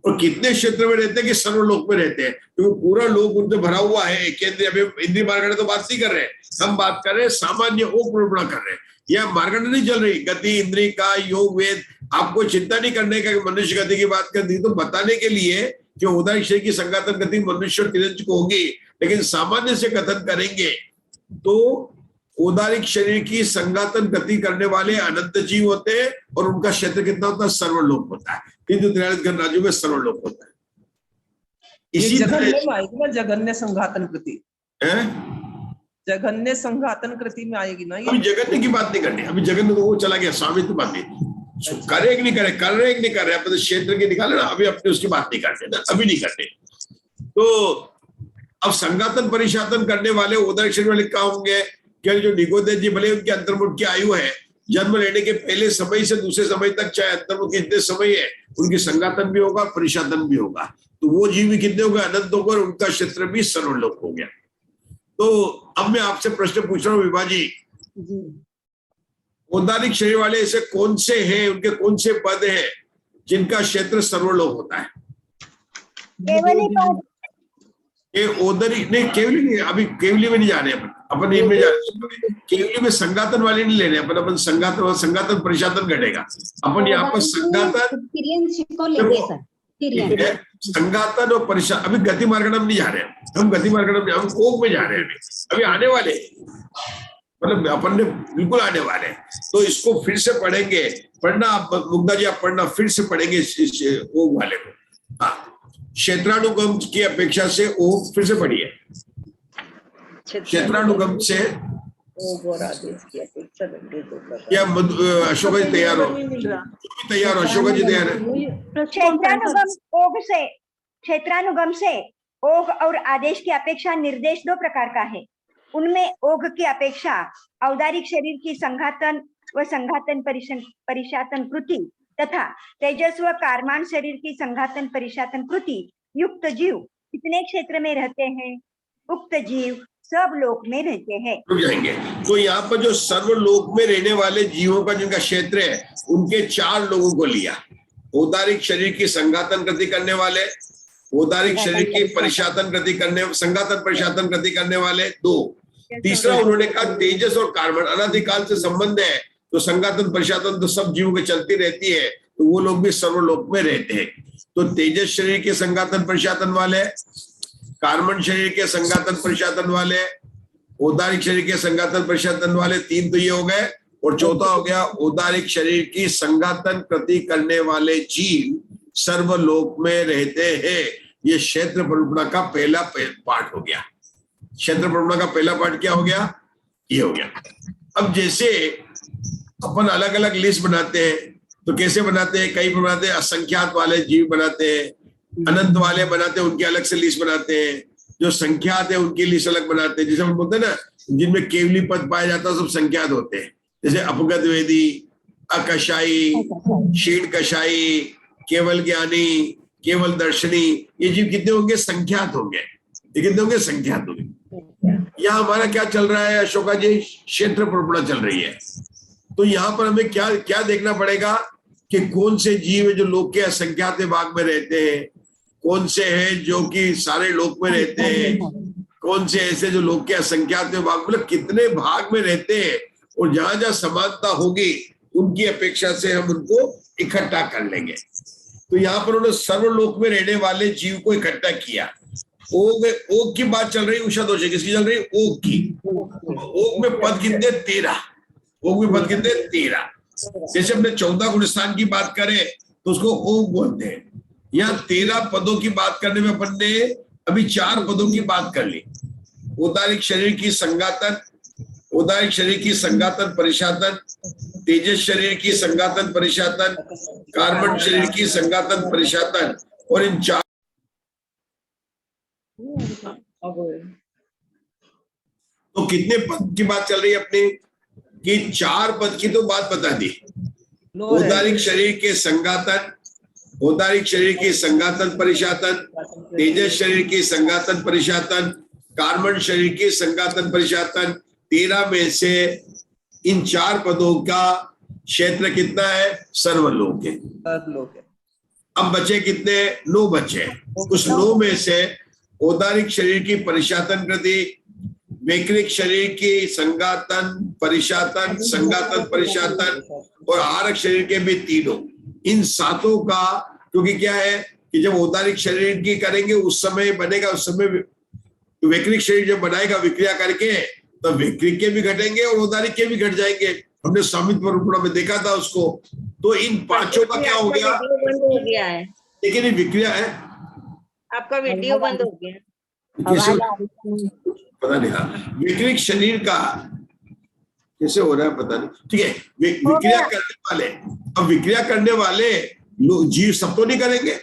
और कितने क्षेत्र में रहते हैं कि सर्वलोक में रहते हैं, क्योंकि पूरा लोक उनसे भरा हुआ है। केंद्रीय अभी इंद्रिय मार्गण तो बात नहीं कर रहे हैं, हम बात कर रहे हैं सामान्य ओपड़ा कर रहे हैं। यह मार्गण नहीं चल रही, गति इंद्रिय का योग वेद। आपको चिंता नहीं करने का कि मनुष्य गति की बात कर दी, तो बताने के लिए कि औदारिक शरीर की संघातन गति मनुष्य और तिर्यंच को होगी, लेकिन सामान्य से कथन करेंगे तो औदारिक शरीर की संगातन गति करने वाले अनंत जीव होते हैं और उनका क्षेत्र कितना होता है? सर्वलोक होता है। किंतु 43 घन राजू में सर्वलोक होता है। इसी जघन्य तरह में आएगी ना, जघन्य संघातन कृति, है, जघन्य संघातन कृति में आएगी ना अभी ये। जगन्य की बात नहीं करनी, अभी जगन्य तो वो चला गया, स्वामित्व बात नहीं, करे कि नहीं करे, कर रहे कि नहीं कर रहे, अपने क्षेत्र के निकाले ना, अभी अपने उसकी बात नहीं करते ना, अभी नहीं करते। तो अब संगातन परिशातन करने वाले औदारिक शरीर वाले क्या होंगे? क्या जो निगोदय जी भले उनके अंतर्मुख की आयु है, जन्म लेने के पहले समय से दूसरे समय तक, चाहे अंतर्मुख कितने समय है, उनकी संगातन भी होगा, परिशातन भी होगा, तो वो जीव भी कितने हो गए? अनंत हो गए, उनका क्षेत्र भी सर्वलोक हो गया। तो अब मैं आपसे प्रश्न पूछ रहा हूँ विभा जी, औदारिक शरीर वाले ऐसे कौन से हैं, उनके कौन से पद हैं जिनका क्षेत्र सर्वलोक होता है? केवली पद, ये औदारिक नहीं, केवली नहीं, अभी केवली में नहीं जा रहे अपन इनमें जा रहे हैं। केवली में संगातन वाले नहीं लेने अपन संगातन परिशातन घटेगा। अपन यहाँ पर संगातन को लेंगे सर, संगातन और परिशातन, अभी गति मार्गणम नहीं जा रहे हैं हम, गति मार्गणम हम ओग में जा रहे हैं अभी आने वाले, मतलब अपन ने बिल्कुल आने वाले। तो इसको फिर से पढ़ेंगे, पढ़ना आप मुग्धा जी, आप पढ़ना, फिर से पढ़ेंगे ओग वाले को। हाँ, क्षेत्रानुगम की अपेक्षा से ओग फिर से पढ़िए, क्षेत्रानुगम से। क्या अशोक जी तैयार हो? तैयार हो अशोक जी? तैयार है? क्षेत्रानुगम से ओघ और आदेश की अपेक्षा निर्देश दो प्रकार का है। उनमें ओघ की अपेक्षा औदारिक शरीर की संघातन व संघातन परिशातन कृति तथा तेजस व कारमान शरीर की संघातन परिशातन कृति युक्त जीव कितने क्षेत्र में रहते हैं? उक्त जीव सब लोक में रहते हैं। रुक जाएंगे। तो यहाँ पर जो सर्वलोक में रहने वाले जीवों का जिनका क्षेत्र है, उनके 4 लोगों को लिया। औदारिक शरीर की संघातन गति करने वाले, औदारिक शरीर की परिशातन गति करने, संघातन परिशातन गति करने वाले 2। तीसरा उन्होंने कहा तेजस और कार्बन अनादिकाल से संबंध है, तो संघातन परिशातन तो सब जीवों के चलती रहती है, तो वो लोग भी सर्वलोक में रहते हैं। तो तेजस शरीर के संघातन परिशातन वाले, कार्बन शरीर के संघातन परिशातन वाले, औदारिक शरीर के संघातन परिशातन वाले 3 तो ये हो गए, और चौथा हो गया औदारिक शरीर की संघातन कृति करने वाले जीव सर्वलोक में रहते हैं। ये क्षेत्र परिकल्पना का पहला पार्ट हो गया। क्षेत्र परिकल्पना का पहला पार्ट क्या हो गया? ये हो गया। अब जैसे अपन अलग अलग लिस्ट बनाते हैं, तो कैसे बनाते हैं? कई बनाते हैं असंख्यात वाले जीव बनाते हैं, अनंत वाले बनाते हैं, उनकी अलग से लिस्ट बनाते हैं, जो संख्यात है उनकी लिस्ट अलग बनाते हैं। जैसे हम बोलते हैं ना, जिनमें केवली पद पाया जाता है सब संख्यात होते हैं, जैसे अपगत वेदी, अकशाई, क्षीण कशाई, केवल ज्ञानी, केवल दर्शनी, ये जीव कितने होंगे? संख्यात होंगे। ये कितने होंगे? संख्यात होंगे। यहाँ हमारा क्या चल रहा है अशोका जी? क्षेत्र परिकल्पना चल रही है। तो यहाँ पर हमें क्या क्या देखना पड़ेगा कि कौन से जीव है जो लोक के असंख्यात भाग में रहते हैं, कौन से हैं जो कि सारे लोक में रहते हैं, कौन से ऐसे जो लोक के असंख्यात भाग, मतलब कितने भाग में रहते हैं, और जहां जहां समानता होगी उनकी अपेक्षा से हम उनको इकट्ठा कर लेंगे। तो यहाँ पर उन्होंने सर्वलोक में रहने वाले जीव को इकट्ठा किया। ओग की बात चल रही, उषा दोषी किसकी चल रही? ओग की। ओग में पद कितने? 13। ओग में पद कितने? 13। जैसे हमने 14 गुणस्थान की बात करें तो उसको ओग बोलते हैं। यहाँ 13 पदों की बात करने में अपन ने अभी 4 पदों की बात कर ली। औदारिक शरीर की संघातन, औदारिक शरीर की संघातन परिशातन, तेजस शरीर की संघातन परिशातन, कार्बन शरीर की संघातन परिशातन, और इन 4 तो कितने पद की बात चल रही है अपनी? कि 4 पद की तो बात बता दी। औदारिक शरीर के संघातन, औदारिक शरीर की संघातन परिशातन, तेजस शरीर की संघातन परिशातन, कार्बन शरीर की संघातन परिशातन, 13 में से इन 4 पदों का क्षेत्र कितना है? सर्वलोक है। अब बचे कितने? 9 बचे। उस 9 में से औदारिक शरीर की परिशातन कृति, वैक्रिक शरीर की संघातन परिशातन, संघातन परिशातन, और आरक शरीर के भी 3। इन 7 का, क्योंकि क्या है कि जब औदारिक शरीर की करेंगे उस समय बनेगा, उस समय वैक्रिक शरीर जब बनाएगा विक्रिया करके, तो वैक्रिक के भी घटेंगे और औदारिक के भी घट जाएंगे। हमने स्वामित्व रूपणा में देखा था उसको। तो इन पांचों का क्या हो गया? वीडियो बंद हो गया है, लेकिन ये विक्रिया है, आपका वीडियो बंद हो गया। कैसे आवाज आ रही है। पता नहीं। हाँ, वैक्रिक शरीर का कैसे हो रहा है पता नहीं। ठीक है, विक्रिया करने वाले, अब विक्रिया करने वाले जीव सब तो नहीं करेंगे,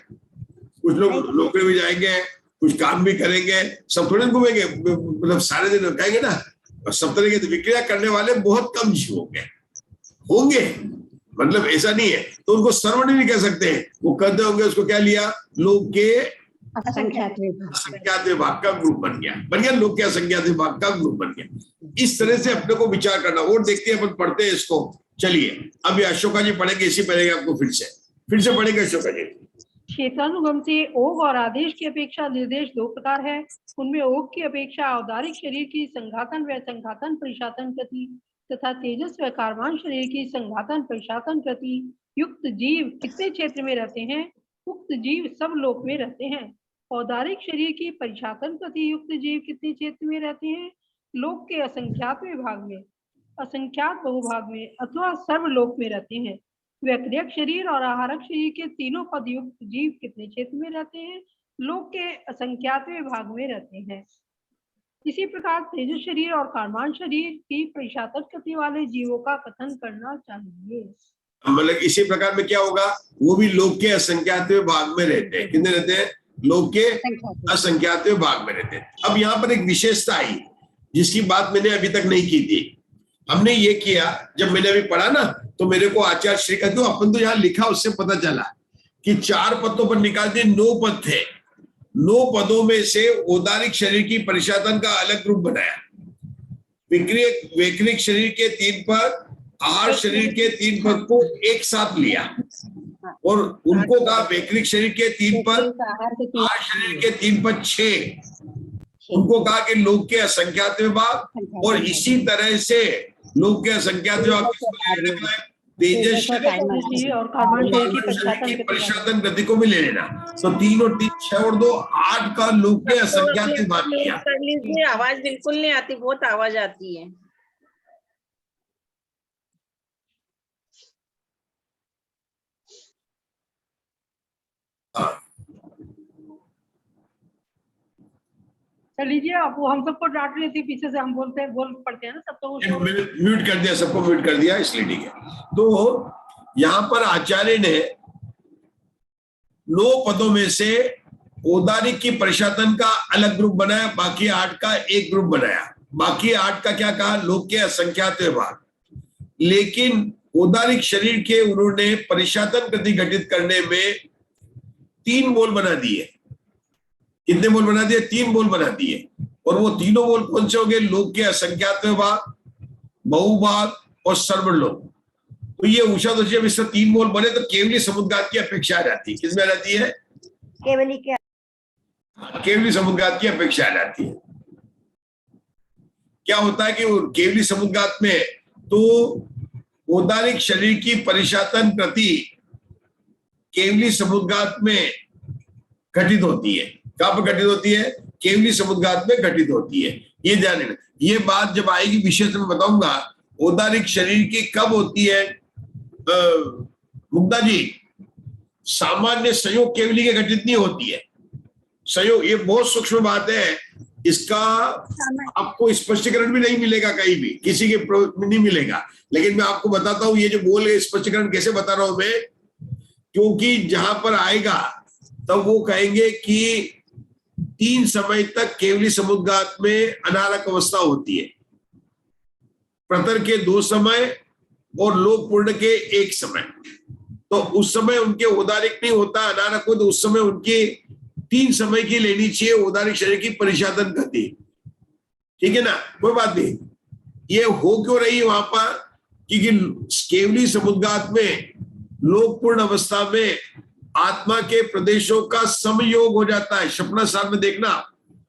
कुछ लोग नौकरी भी जाएंगे, कुछ काम भी करेंगे, सब थोड़े घूमेंगे, मतलब सारे दिन कहेंगे ना, और सब तरह के विक्रिया करने वाले बहुत कम जीव होंगे, मतलब ऐसा नहीं है। तो उनको सर्वण नहीं कह सकते, वो करते होंगे, उसको क्या लिया, लोग के असंख्यात विभाग का ग्रुप बन गया लोग के असंख्यात विभाग का ग्रुप बन गया। इस तरह से अपने को विचार करना। और देखते हैं, अपन पढ़ते हैं इसको। चलिए अभी अशोका जी पढ़ेंगे, इसी पढ़ेंगे आपको फिर से पढ़ेंगे अशोका जी। क्षेत्रानुगम से ओघ और आदेश की अपेक्षा निर्देश दो प्रकार है। उनमें ओघ की अपेक्षा औदारिक शरीर की संघातन व संघातन परिशातन गति तथा तेजस व कार्बन शरीर की संघातन परिशातन गति युक्त जीव कितने क्षेत्र में रहते हैं? उक्त जीव सब लोक में रहते हैं। औदारिक शरीर की परिशातन गति युक्त जीव कितने क्षेत्र में रहते हैं? लोक के असंख्यात विभाग में, असंख्यात बहुभाग में अथवा सर्वलोक में रहते हैं। वैक्रियक शरीर और आहारक शरीर के तीनों पद युक्त जीव कितने क्षेत्र में रहते हैं? लोक के असंख्यात विभाग में रहते हैं। इसी प्रकार तेजस शरीर और कार्बन शरीर की परिशातक गति वाले जीवों का कथन करना चाहिए। मतलब इसी प्रकार में क्या होगा, वो भी लोक के असंख्यात विभाग में रहते हैं। कितने रहते हैं? लोक के असंख्यात विभाग में रहते हैं। अब यहाँ पर एक विशेषता आई जिसकी बात मैंने अभी तक नहीं की थी। हमने ये किया, जब मैंने अभी पढ़ा ना, तो मेरे को आचार्य श्री कहते हो, अपन तो यहाँ लिखा उससे पता चला कि 4 पदों पर निकाल दिए, 9 पद थे। 9 पदों में से औदारिक शरीर की परिशातन का अलग ग्रुप बनाया, वैक्रिक शरीर के 3 पद, आहार शरीर के 3 पद को एक साथ लिया और उनको कहा वैक्रिक शरीर के 3 पद, आहार शरीर के 3 पद 6, उनको कहा कि लोक के असंख्यात विभाग। और इसी तरह से लोक के असंख्यात विभाग तेजस शरीर और कार्बन शरीर की परिशातन गति को भी ले लेना। तो 3 और 3 6 और 2 8 का लोक के असंख्यात विभाग किया। कर लीजिए, आवाज बिल्कुल नहीं आती, बहुत आवाज आती है। लीजिए, आप वो हम सबको डांट रही थी पीछे से, हम बोल पढ़ते हैं ना सब, तो म्यूट कर दिया, सबको म्यूट कर दिया, इसलिए ठीक है। तो यहाँ पर आचार्य ने 9 पदों में से औदारिक की परिशातन का अलग ग्रुप बनाया, बाकी 8 का एक ग्रुप बनाया। बाकी 8 का क्या कहा? लोक के असंख्यात विभाग। लेकिन औदारिक शरीर के उन्होंने परिशातन गति घटित करने में 3 बोल बना दिए। कितने बोल बना दिए? 3 बोल बना दिए। और वो तीनों बोल कौन से हो गए? लोक के असंख्यात विभाग, बहुभाग और सर्वलोक। तो ये उषा तो जब इससे 3 बोल बने तो केवली समुद्घात की अपेक्षा आ जाती है। किसमें आ जाती है? केवली समुद्घात की अपेक्षा आ जाती है। क्या होता है कि केवली समुद्घात में तो औदारिक शरीर की परिशातन गति केवली समुद्घात में घटित होती है। कहाँ पर घटित होती है? केवली समुद्घात में घटित होती है। ये ध्यान रखना। ये बात जब आएगी विशेष में बताऊंगा। औदारिक शरीर की कब होती है मुग्धा जी? सामान्य संयोग केवली के घटित नहीं होती है। संयोग ये बहुत सूक्ष्म बात है, इसका आपको स्पष्टीकरण भी नहीं मिलेगा, कहीं भी किसी के नहीं मिलेगा। लेकिन मैं आपको बताता हूं, ये जो बोल रहे स्पष्टीकरण कैसे बता रहा हूं मैं, क्योंकि जहां पर आएगा तब वो कहेंगे कि 3 समय तक केवली समुद्घात में अनारक अवस्था होती है, प्रतर के 2 समय और लोक पूर्ण के 1 समय। तो उस समय उनके औदारिक नहीं होता, अनारक हो, तो उस समय उनकी 3 समय की लेनी चाहिए औदारिक शरीर की परिशातन गति। ठीक है ना, कोई बात नहीं। ये हो क्यों रही है वहां पर? क्योंकि केवली समुद्घात में लोक पूर्ण अवस्था में आत्मा के प्रदेशों का समयोग हो जाता है। सपना सार में देखना,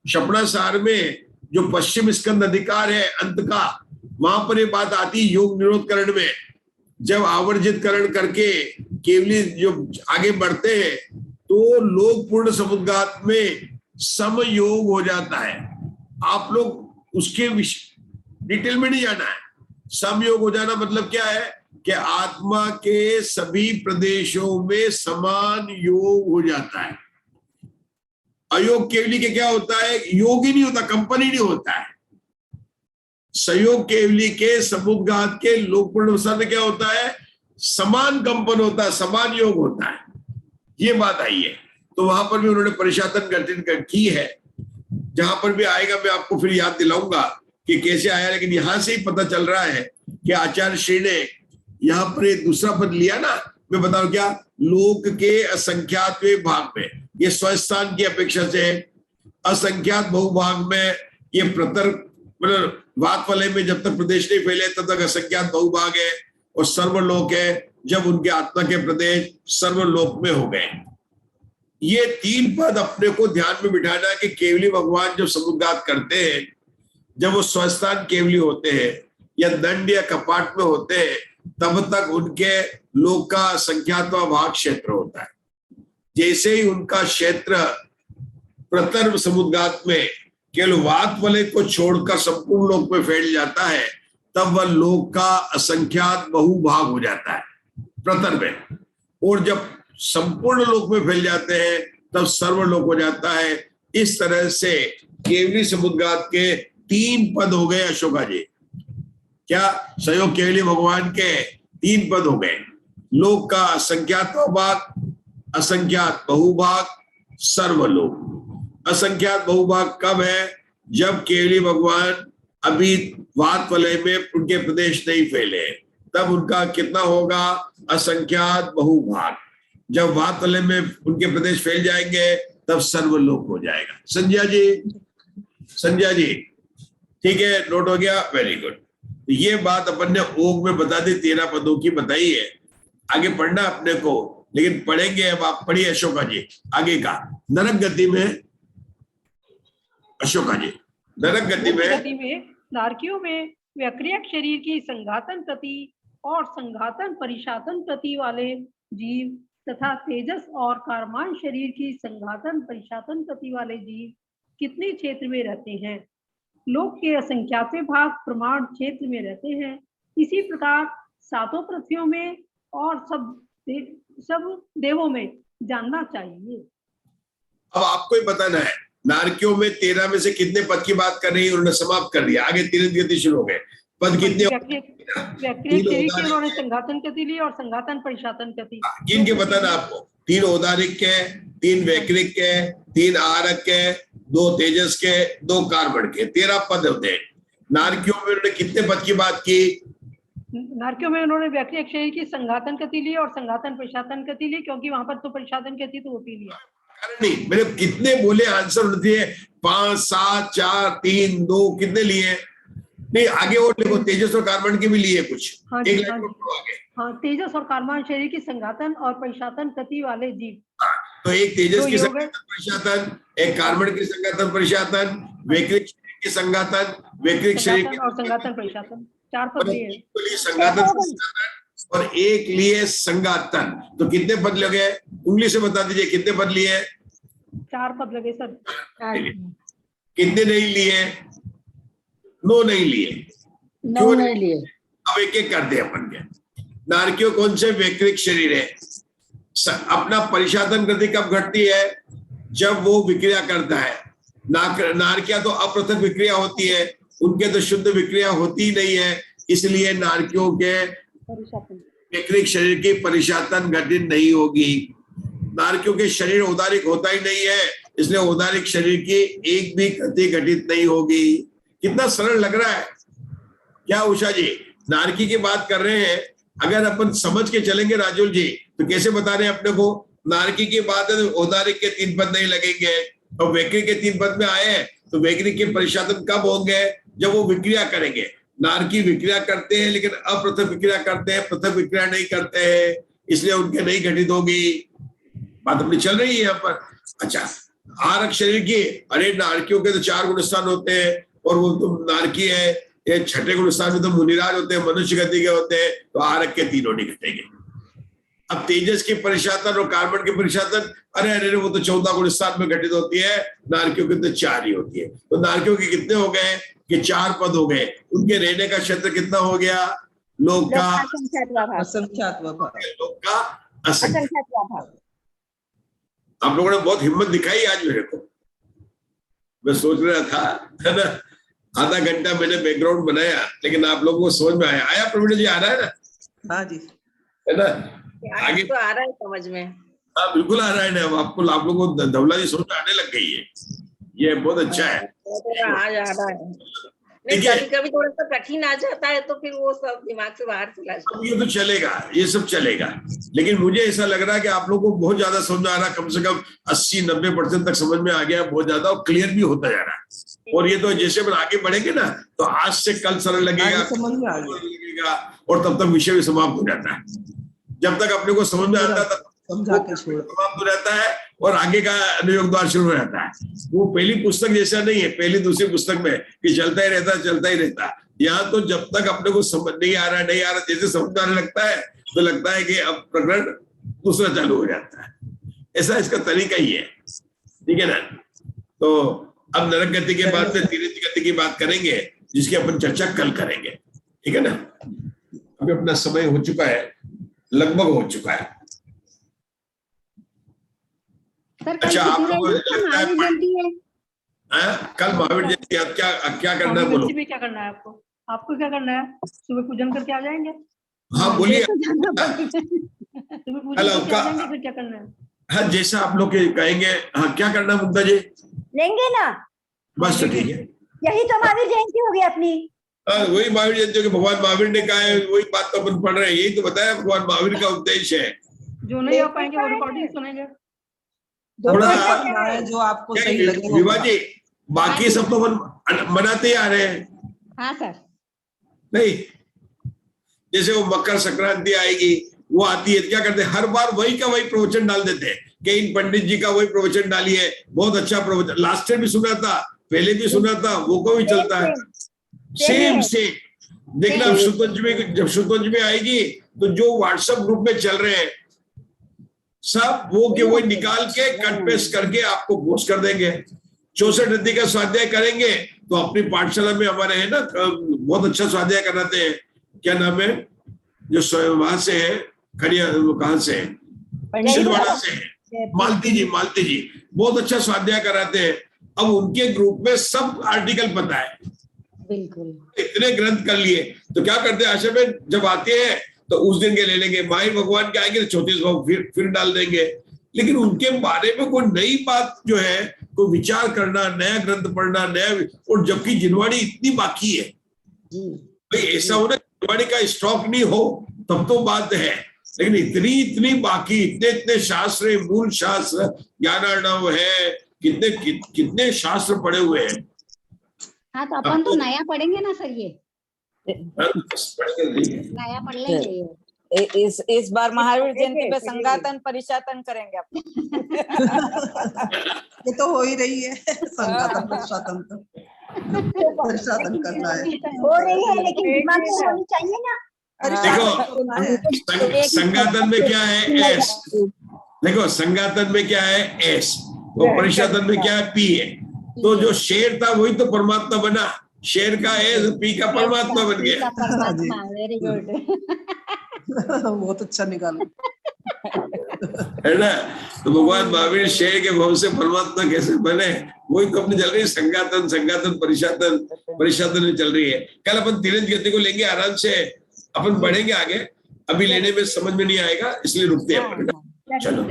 सपना सार में जो पश्चिम स्कंद अधिकार है अंत का, वहां पर ये बात आती है योग निरोध करण में। जब आवर्जित करण करके केवली जो आगे बढ़ते हैं तो लोक पूर्ण समुद्घात में समयोग हो जाता है। आप लोग उसके डिटेल में नहीं जाना है। समयोग हो जाना मतलब क्या है कि आत्मा के सभी प्रदेशों में समान योग हो जाता है। अयोग केवली के क्या होता है, योग ही नहीं होता, कंपनी नहीं होता है। संयोग केवली के समुद्घात के लोकपूर्ण अवस्था में क्या होता है, समान कंपन होता है, समान योग होता है। ये बात आई है। तो वहां पर भी उन्होंने परिशातन गठित की है। जहां पर भी आएगा मैं आपको फिर याद दिलाऊंगा कि कैसे आया, लेकिन यहां से ही पता चल रहा है कि आचार्य श्री ने यहाँ पर एक दूसरा पद लिया ना, मैं बताऊं क्या, लोक के असंख्यातवें भाग में, ये स्वस्थान की अपेक्षा से असंख्यात बहुभाग में, ये प्रतर मतलब वात वलय में जब तक प्रदेश नहीं फैले तब तक असंख्यात बहुभाग है, और सर्वलोक है जब उनके आत्मा के प्रदेश सर्वलोक में हो गए। ये तीन पद अपने को ध्यान में बिठाना है कि केवली भगवान जब समुद्घात करते हैं, जब वो स्वस्थान केवली होते हैं या दंड या कपाट में होते हैं, तब तक उनके लोक का संख्यात्वा भाग क्षेत्र होता है। जैसे ही उनका क्षेत्र प्रतर समुद्घात में केवल वात वलय को छोड़कर संपूर्ण लोक में फैल जाता है, तब वह लोक का असंख्यात बहुभाग हो जाता है प्रतर में। और जब संपूर्ण लोक में फैल जाते हैं तब सर्वलोक हो जाता है। इस तरह से केवली समुद्घात के तीन पद हो गए अशोका जी। क्या संयोग केवली भगवान के तीन पद हो गए, लोक का असंख्यात भाग, असंख्यात बहुभाग, सर्वलोक। असंख्यात बहुभाग कब है, जब केवली भगवान अभी वात वलय में उनके प्रदेश नहीं फैले, तब उनका कितना होगा, असंख्यात बहुभाग। जब वात वलय में उनके प्रदेश फैल जाएंगे तब सर्वलोक हो जाएगा। संध्या जी, संध्या जी ठीक है, नोट हो गया, वेरी गुड। ये बात अपन ने ओग में बता दी, 13 पदों की बताई है। आगे पढ़ना अपने को, लेकिन पढ़ेंगे अब। आप पढ़िए अशोका जी आगे का। नरक गति में अशोका जी, नरक गति में नारकियों में व्यक्रियक शरीर की संघातन प्रति और संघातन परिशातन प्रति वाले जीव तथा तेजस और कार्मान शरीर की संघातन परिशातन प्रति वाले जीव कितने क्षेत्र में रहते हैं। लोक के असंख्यात भाग प्रमाण क्षेत्र में रहते हैं। इसी प्रकार सातों पृथ्वियों में और सब देवों में जानना चाहिए। अब आपको ही बताना है, नारकियों में 13 में से कितने पद की बात कर रही है, उन्होंने समाप्त कर दिया। आगे तीन गति शुरू हो गए। पद कितने, व्यक्रियक शरीर की उन्होंने संघातन गति ली और संघातन परिशातन गति। किन के बताना आपको, 3 औदारिक के, 3 वैक्रिक के, 3 आहारक के, 2 तेजस के, 2 कार्बन के, 13 पद होते हैं। नारकियों में उन्होंने कितने पद की बात की, नारकियों में उन्होंने व्यक्रियक शरीर की संघातन गति ली और संघातन परिशातन गति ली, क्योंकि वहां पर तो परिशातन गति तो होती लिया। नहीं, मैंने कितने बोले आंसर होती है, 5, 7, 4, 3, 2 कितने लिए, नहीं आगे और देखो, तेजस और कार्बन के भी लिए कुछ। हाँ एक जी, आगे। हाँ, तेजस और कार्बन शरीर की संघातन और परिशातन गति वाले जीव। तो एक तेजस की तो संघातन परिशातन, एक कार्बन की संघातन परिशातन, वैक्रिक शरीर की संघातन, वैक्रिक शरीर की और संघातन परिशातन, 4 पद लिए हैं। संघातन और एक लिए संघातन। तो कितने पद लगे, उंगली से बता दीजिए कितने पद लिए, 4 पद लगे सर। कितने नहीं लिए, 9 नहीं लिए, 9 नहीं लिए। अब एक एक करते हैं अपन के। नारकियों कौन से वैक्रिक शरीर है, अपना परिशातन गति कब घटती है, जब वो विक्रिया करता है। नारकिया तो अपृथक विक्रिया होती है, उनके तो शुद्ध विक्रिया होती ही नहीं है, इसलिए नारकियों के वैक्रिक शरीर की परिशातन घटित नहीं होगी। नारकियों के शरीर औदारिक होता ही नहीं है, इसलिए औदारिक शरीर की एक भी गति घटित नहीं होगी। कितना सरल लग रहा है क्या उषा जी, नारकी की बात कर रहे हैं। अगर अपन समझ के चलेंगे राजुल जी, तो कैसे बता रहे हैं अपने को, नारकी की बात है तो औदारिक के 3 पद नहीं लगेंगे, और वैक्रिक के 3 पद में आए हैं तो वैक्रिक के परिशातन कब होंगे, जब वो विक्रिया करेंगे। नारकी विक्रिया करते हैं लेकिन अपृथक विक्रिया करते हैं, पृथक विक्रिया नहीं करते हैं, इसलिए उनके नहीं घटित होगी। बात अपनी चल रही है यहाँ पर। अच्छा, आरक शरीर की, अरे नारकियों के तो 4 गुण स्थान होते हैं, और वो तो नारकी है, ये 6ठे गुण स्थान में तो मुनिराज होते हैं, मनुष्य गति के होते हैं, तो आरक के 3 नहीं घटेंगे। अब तेजस की परिशातन और कार्बन की परिशातन, अरे वो तो 14 गुण स्थान में घटित होती है, नारकियों की तो 4 ही होती है। तो नारकियों के कितने हो गए, कि 4 पद हो गए, उनके रहने का क्षेत्र कितना हो गया? लोक का असंख्यात्वा भाव। असंख्यात्व भाव। लोक का असंख्य। असंख्यात्वा भाव। आप लोगों ने बहुत हिम्मत दिखाई आज मेरे को। मैं सोच रहा था, है ना, आधा घंटा मैंने बैकग्राउंड बनाया, लेकिन आप लोगों को समझ में आया प्रवीण जी? आ रहा है ना? हाँ जी, है ना? आगे तो आ रहा है समझ में। हाँ बिल्कुल आ रहा है ना। आपको, आप लोगों को धवला जी समझ में आने लग गई है, ये बहुत अच्छा है। आ जा रहा है। नहीं, कभी कभी थोड़ा सा कठिन आ जाता है तो फिर वो सब दिमाग से बाहर चला जाता है। ये तो चलेगा, ये सब चलेगा, लेकिन मुझे ऐसा लग रहा है कि आप लोगों को बहुत ज्यादा समझ में आ रहा है। कम से कम 80-90% तक समझ में आ गया, बहुत ज्यादा, और क्लियर भी होता जा रहा है। और ये तो जैसे हम आगे बढ़ेंगे ना, तो आज से कल सरल लगेगा, आगे समझ में आ गया। और तब तक विषय भी समाप्त हो जाता है। जब तक अपने को समझ में आता है तब समझा के छोड़। समाप्त हो जाता है, और आगे का अनुयोग द्वार शुरू हो जाता है। वो पहली पुस्तक जैसा नहीं है, पहली दूसरी पुस्तक में कि चलता ही रहता। यहाँ तो जब तक अपने को समझ नहीं आ रहा, जैसे समझ में आने लगता है तो लगता है कि अब प्रकरण दूसरा चालू हो जाता है। ऐसा इसका तरीका ही है, ठीक है ना? तो अब नरक गति के बाद में तीर्थ गति की बात करेंगे, जिसकी अपन चर्चा कल करेंगे, ठीक है ना? अभी अपना समय हो चुका है, लगभग हो चुका है। अच्छा, आप लोगों को लगता है कल महावीर जयंती, आप क्या करना है बोलो? क्या करना है आपको? आपको क्या करना है? सुबह पूजन करके आ जाएंगे? हाँ बोलिए। सुबह पूजन करके आ जाएंगे, फिर क्या करना है? हाँ, जैसा आप लोग कहेंगे। हाँ, क्या करना है मुग्धा जी? लेंगे ना, बस तो ठीक है। यही तो महावीर जयंती होगी अपनी। वही महावीर जयंती के भगवान महावीर ने कहा है, वही बात तो अपन पढ़ रहे हैं। यही तो बताया भगवान महावीर का उद्देश्य है। जो नहीं आ पाएंगे वो रिकॉर्डिंग सुनेंगे। थोड़ा सा जो आपको सही लगे। विभा जी, बाकी सब तो मनाते ही आ रहे हैं। हाँ सर। नहीं, जैसे वो मकर संक्रांति आएगी, वो आती है, क्या करते हैं? हर बार वही का वही प्रवचन डाल देते हैं कि इन पंडित जी का वही प्रवचन डालिए, बहुत अच्छा प्रवचन। लास्ट ईयर भी सुना था, पहले भी सुना था, वो को भी चलता है। सेम देखना, जब शुद्धपंचमी आएगी तो जो व्हाट्सएप ग्रुप में चल रहे हैं सब, वो के वही निकाल के कट पेस्ट करके आपको पोस्ट कर देंगे। 64 नदी का स्वाध्याय करेंगे तो अपनी पाठशाला में हमारे है ना, बहुत अच्छा स्वाध्याय कराते हैं। क्या नाम है? जो वहां से है, खड़िया, कहां से है? छिंदवाड़ा से है, मालती जी बहुत अच्छा स्वाध्याय कराते हैं। अब उनके ग्रुप में सब आर्टिकल पता है, बिल्कुल। इतने ग्रंथ कर लिए, तो क्या करते हैं आशा में, जब आते हैं तो उस दिन के ले लेंगे। माहिर भगवान के आएंगे तो 34 भाव फिर डाल देंगे। लेकिन उनके बारे में कोई नई बात जो है, कोई विचार करना, नया ग्रंथ पढ़ना, नया, और जबकि जिनवाणी इतनी बाकी है भाई, ऐसा होना जिनवाणी का स्टॉक नहीं हो तब तो बात है, लेकिन इतनी बाकी, इतने शास्त्र, मूल शास्त्र, ज्ञानार्णव है, कितने शास्त्र पढ़े हुए हैं। हाँ, तो अपन तो नया पढ़ेंगे ना सर, ये नया पढ़ लेंगे। इस बार महावीर जयंती पे संगातन परिशातन करेंगे आप। ये तो हो ही रही है, संगातन परिशातन तो परिशातन करना है, हो रही है, लेकिन दिमाग में होनी चाहिए ना। देखो संगातन में क्या है? एस। देखो संगातन में क्या है? एस। वो परिशातन में क्या है? पी है। तो जो शेर था वही तो परमात्मा बना, शेर का एस, पी का परमात्मा बन गया। Very good. बहुत अच्छा निकाला है ना? तो भगवान महावीर शेर के भाव से परमात्मा कैसे बने, वही तो अपनी चल रही है। संगातन परिशातन में चल रही है। कल अपन तीर्थ गति को लेंगे, आराम से अपन बढ़ेंगे आगे। अभी लेने में समझ में नहीं आएगा, इसलिए रुकते हैं। चलो।